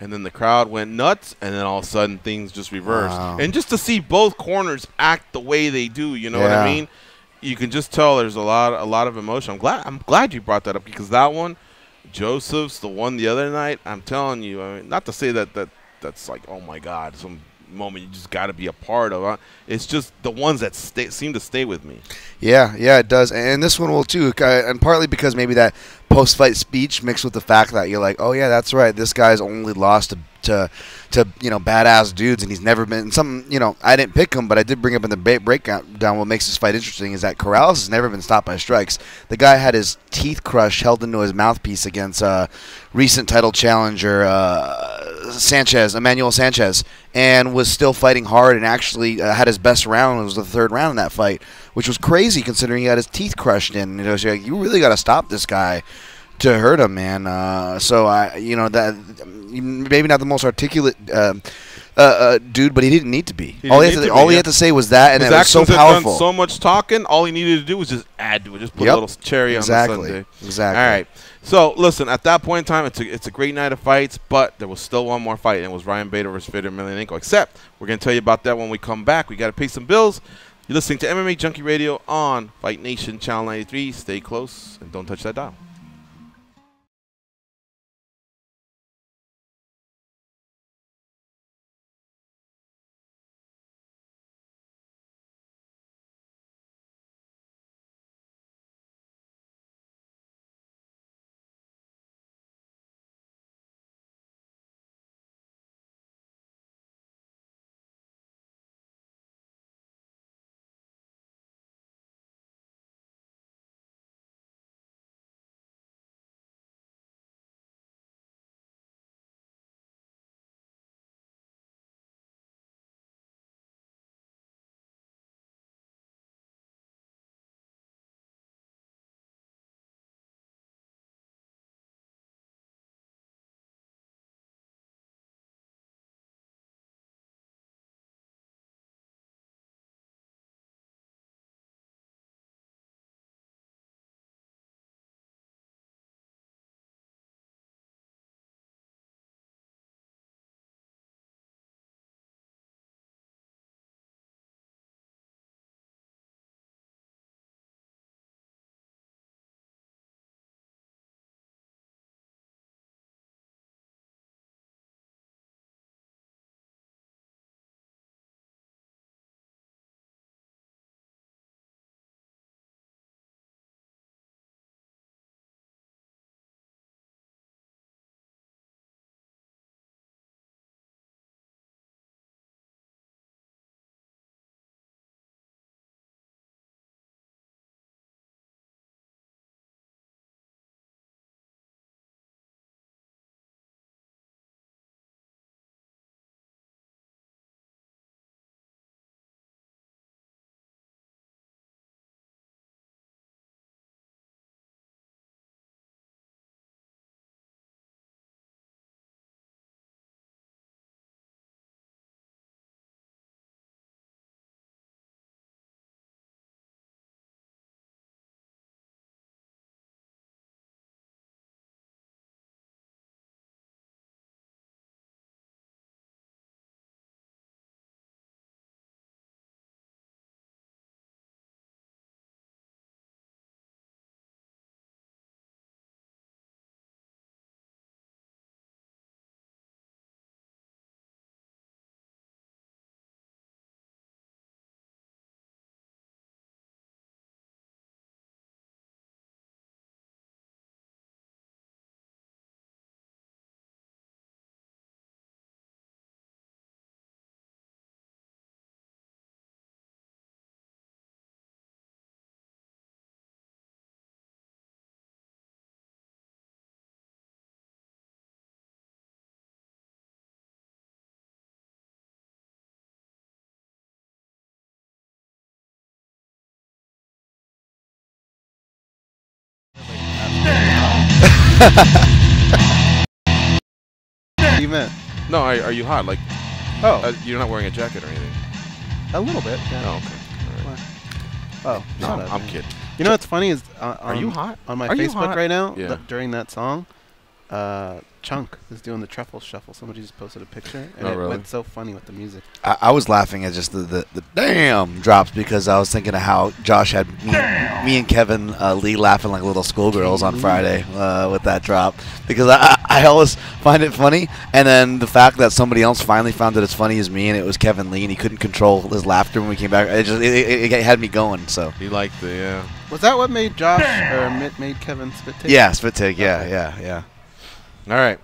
and then the crowd went nuts, and then all of a sudden things just reversed. Wow. And just to see both corners act the way they do, you know what I mean? You can just tell there's a lot of emotion. I'm glad you brought that up, because that one, Joseph's, the one the other night, I'm telling you, I mean, not to say that's like, oh my God, some moment you just got to be a part of. It's just the ones that seem to stay with me. Yeah, it does. And this one will too, and partly because maybe that post-fight speech mixed with the fact that you're like, oh yeah, that's right, this guy's only lost to badass dudes, and he's never been I didn't pick him, but I did bring up in the breakdown what makes this fight interesting is that Corrales has never been stopped by strikes. The guy had his teeth crushed, held into his mouthpiece against recent title challenger Emmanuel Sanchez, and was still fighting hard, and actually had his best round. It was the 3rd round in that fight, which was crazy considering he had his teeth crushed in. You really got to stop this guy to hurt him, man. That maybe not the most articulate dude, but he didn't need to be. All he had to say was that, and it was so powerful. Done so much talking, all he needed to do was just add to it, just put a little cherry on the sundae. Exactly. All right. So listen, at that point in time, it's a great night of fights, but there was still one more fight, and it was Ryan Bader versus Fedor Emelianenko. Except we're gonna tell you about that when we come back. We got to pay some bills. You're listening to MMA Junkie Radio on Fight Nation Channel 93. Stay close and don't touch that dial. You meant? No, are you hot? Like, you're not wearing a jacket or anything. A little bit. Yeah. Oh, okay. All right. Oh, No, not I'm kidding. You know what's funny is Are you hot? On my Are you Facebook hot? right now, Yeah. during that song, Chunk is doing the truffle shuffle. Somebody just posted a picture, and Oh, it really? went so funny with the music. I was laughing at just the damn drops because I was thinking of how Josh had me and Kevin Lee laughing like little schoolgirls on Friday with that drop, because I always find it funny, and then the fact that somebody else finally found it as funny as me, and it was Kevin Lee, and he couldn't control his laughter when we came back. It had me going. So He liked it, yeah. Was that what made Josh or made Kevin spit take? yeah, spit take. Yeah. All right.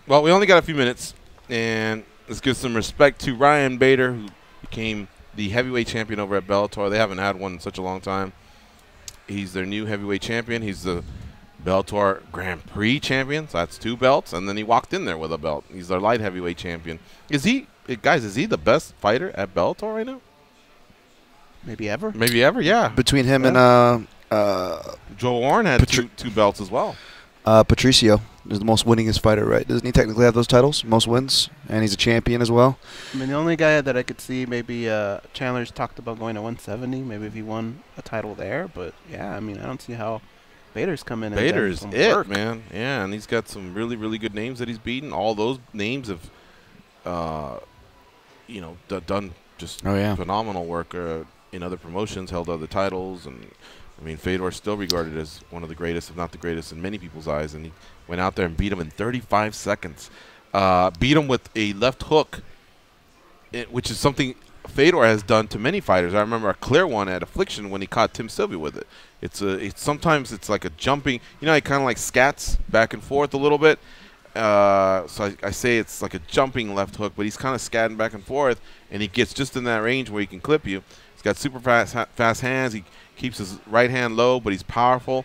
Well, we only got a few minutes, and let's give some respect to Ryan Bader, who became the heavyweight champion over at Bellator. They haven't had one in such a long time. He's their new heavyweight champion. He's the Bellator Grand Prix champion, so that's 2 belts, and then he walked in there with a belt. He's their light heavyweight champion. Is he the best fighter at Bellator right now? Maybe ever. Maybe ever, yeah. Between him and Joe Warren had two belts as well. Patricio is the most winningest fighter, right? Doesn't he technically have those titles? Most wins, and he's a champion as well. I mean, the only guy that I could see maybe Chandler's talked about going to 170. Maybe if he won a title there, but yeah, I mean, I don't see how Bader's come in. Bader's and it, work. man. Yeah, and he's got some really, really good names that he's beaten. All those names have, done just phenomenal work in other promotions, held other titles, and I mean, Fedor's still regarded as one of the greatest, if not the greatest, in many people's eyes. And he went out there and beat him in 35 seconds. Beat him with a left hook, which is something Fedor has done to many fighters. I remember a clear one at Affliction when he caught Tim Sylvia with it. Sometimes it's like a jumping, he kind of like scats back and forth a little bit. So I say it's like a jumping left hook, but he's kind of scatting back and forth, and he gets just in that range where he can clip you. He's got super fast hands. He keeps his right hand low, but he's powerful.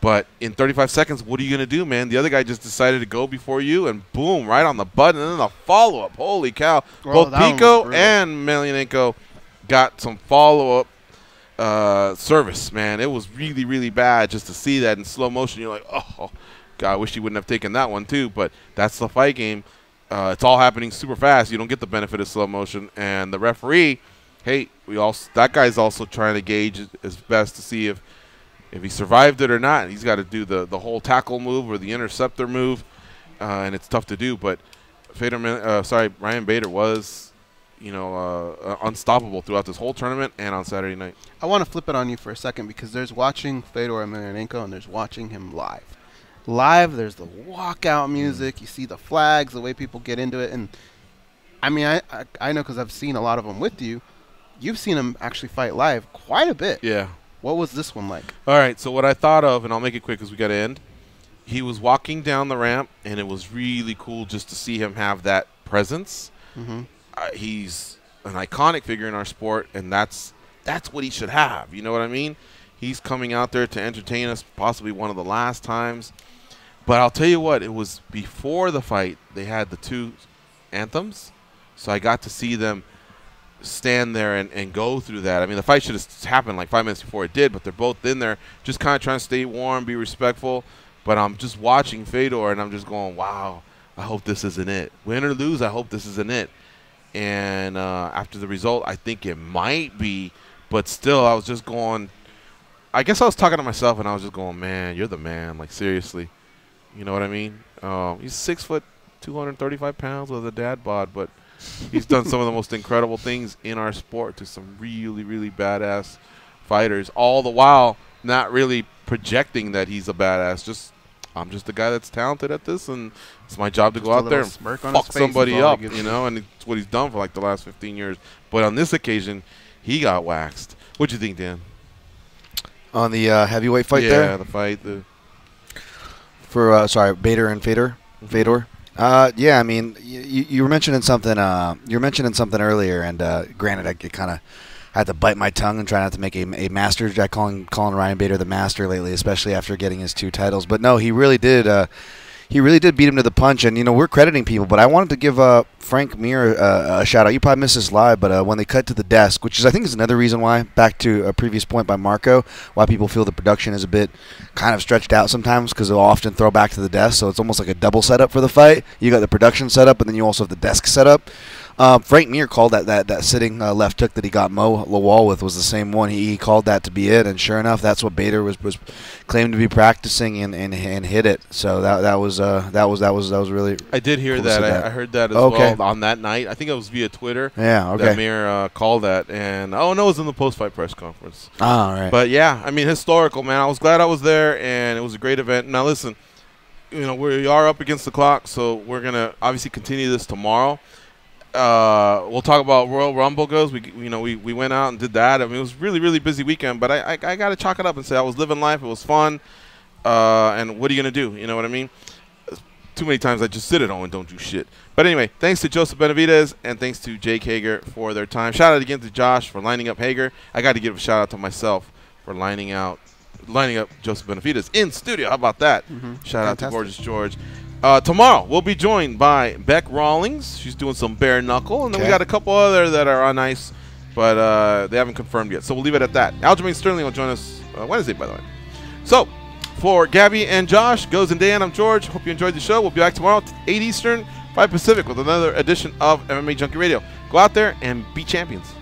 But in 35 seconds, what are you going to do, man? The other guy just decided to go before you, and boom, right on the button, and then the follow-up. Holy cow. Both Pico and Miocic got some follow-up service, man. It was really, really bad just to see that in slow motion. You're like, oh, God, I wish you wouldn't have taken that one too. But that's the fight game. It's all happening super fast. You don't get the benefit of slow motion. And the referee, hey, that guy's also trying to gauge his best to see if he survived it or not. He's got to do the whole tackle move or the interceptor move, and it's tough to do. But Ryan Bader was, unstoppable throughout this whole tournament and on Saturday night. I want to flip it on you for a second, because there's watching Fedor Emelianenko and there's watching him live. Live, there's the walkout music. You see the flags, the way people get into it. And, I mean, I know because I've seen a lot of them with you. You've seen him actually fight live quite a bit. Yeah. What was this one like? All right, so what I thought of, and I'll make it quick because we got to end, he was walking down the ramp, and it was really cool just to see him have that presence. Mm-hmm. He's an iconic figure in our sport, and that's what he should have. You know what I mean? He's coming out there to entertain us, possibly one of the last times. But I'll tell you what, it was before the fight. They had the 2 anthems, so I got to see them stand there and go through that. I mean, the fight should have happened like 5 minutes before it did, but they're both in there just kind of trying to stay warm, be respectful. But I'm just watching Fedor, and I'm just going, wow, I hope this isn't it. Win or lose, I hope this isn't it. And after the result, I think it might be, but still, I was just going, I guess I was talking to myself, and I was just going, man, you're the man, like, seriously. You know what I mean? He's 6 foot, 235 pounds with a dad bod, but he's done some of the most incredible things in our sport to some really, really badass fighters, all the while not really projecting that he's a badass. I'm just a guy that's talented at this, and it's my job to go out there and fuck somebody up, and it's what he's done for like the last 15 years. But on this occasion, he got waxed. What'd you think, Dan? On the heavyweight fight there? Yeah, the fight. Bader and Fedor. Fedor. Yeah, I mean, you were mentioning something. You were mentioning something earlier, and granted, I kind of had to bite my tongue and try not to make a master. I calling Ryan Bader the master lately, especially after getting his 2 titles. But no, he really did. He really did beat him to the punch, and we're crediting people, but I wanted to give Frank Mir a shout out. You probably missed this live, but when they cut to the desk, which I think is another reason why, back to a previous point by Marco, why people feel the production is a bit kind of stretched out sometimes, because they'll often throw back to the desk, so it's almost like a double setup for the fight. You got the production set up, and then you also have the desk set up. Frank Mir called that sitting left hook that he got Mo Lawal with was the same one. He called that to be it, and sure enough, that's what Bader was claimed to be practicing and hit it. So that was really. I did hear cool that. that. I heard that as well on that night. I think it was via Twitter. Yeah, okay. That Mir called that, and no, it was in the post-fight press conference. All right. But yeah, I mean, historical, man. I was glad I was there, and it was a great event. Now listen, we are up against the clock, so we're gonna obviously continue this tomorrow. We'll talk about Royal Rumble goes. We went out and did that. I mean, it was really busy weekend, but I got to chalk it up and say I was living life. It was fun. And what are you gonna do? You know what I mean? Too many times I just sit at home and don't do shit. But anyway, thanks to Joseph Benavidez and thanks to Jake Hager for their time. Shout out again to Josh for lining up Hager. I got to give a shout out to myself for lining up Joseph Benavidez in studio. How about that? Shout out to Gorgeous George. Tomorrow we'll be joined by Beck Rawlings. She's doing some bare knuckle, and then we got a couple other that are on ice, but they haven't confirmed yet. So we'll leave it at that. Aljamain Sterling will join us Wednesday, by the way. So for Gabby and Josh, Goes and Dan, I'm George. Hope you enjoyed the show. We'll be back tomorrow at 8 Eastern, 5 Pacific with another edition of MMA Junkie Radio. Go out there and be champions.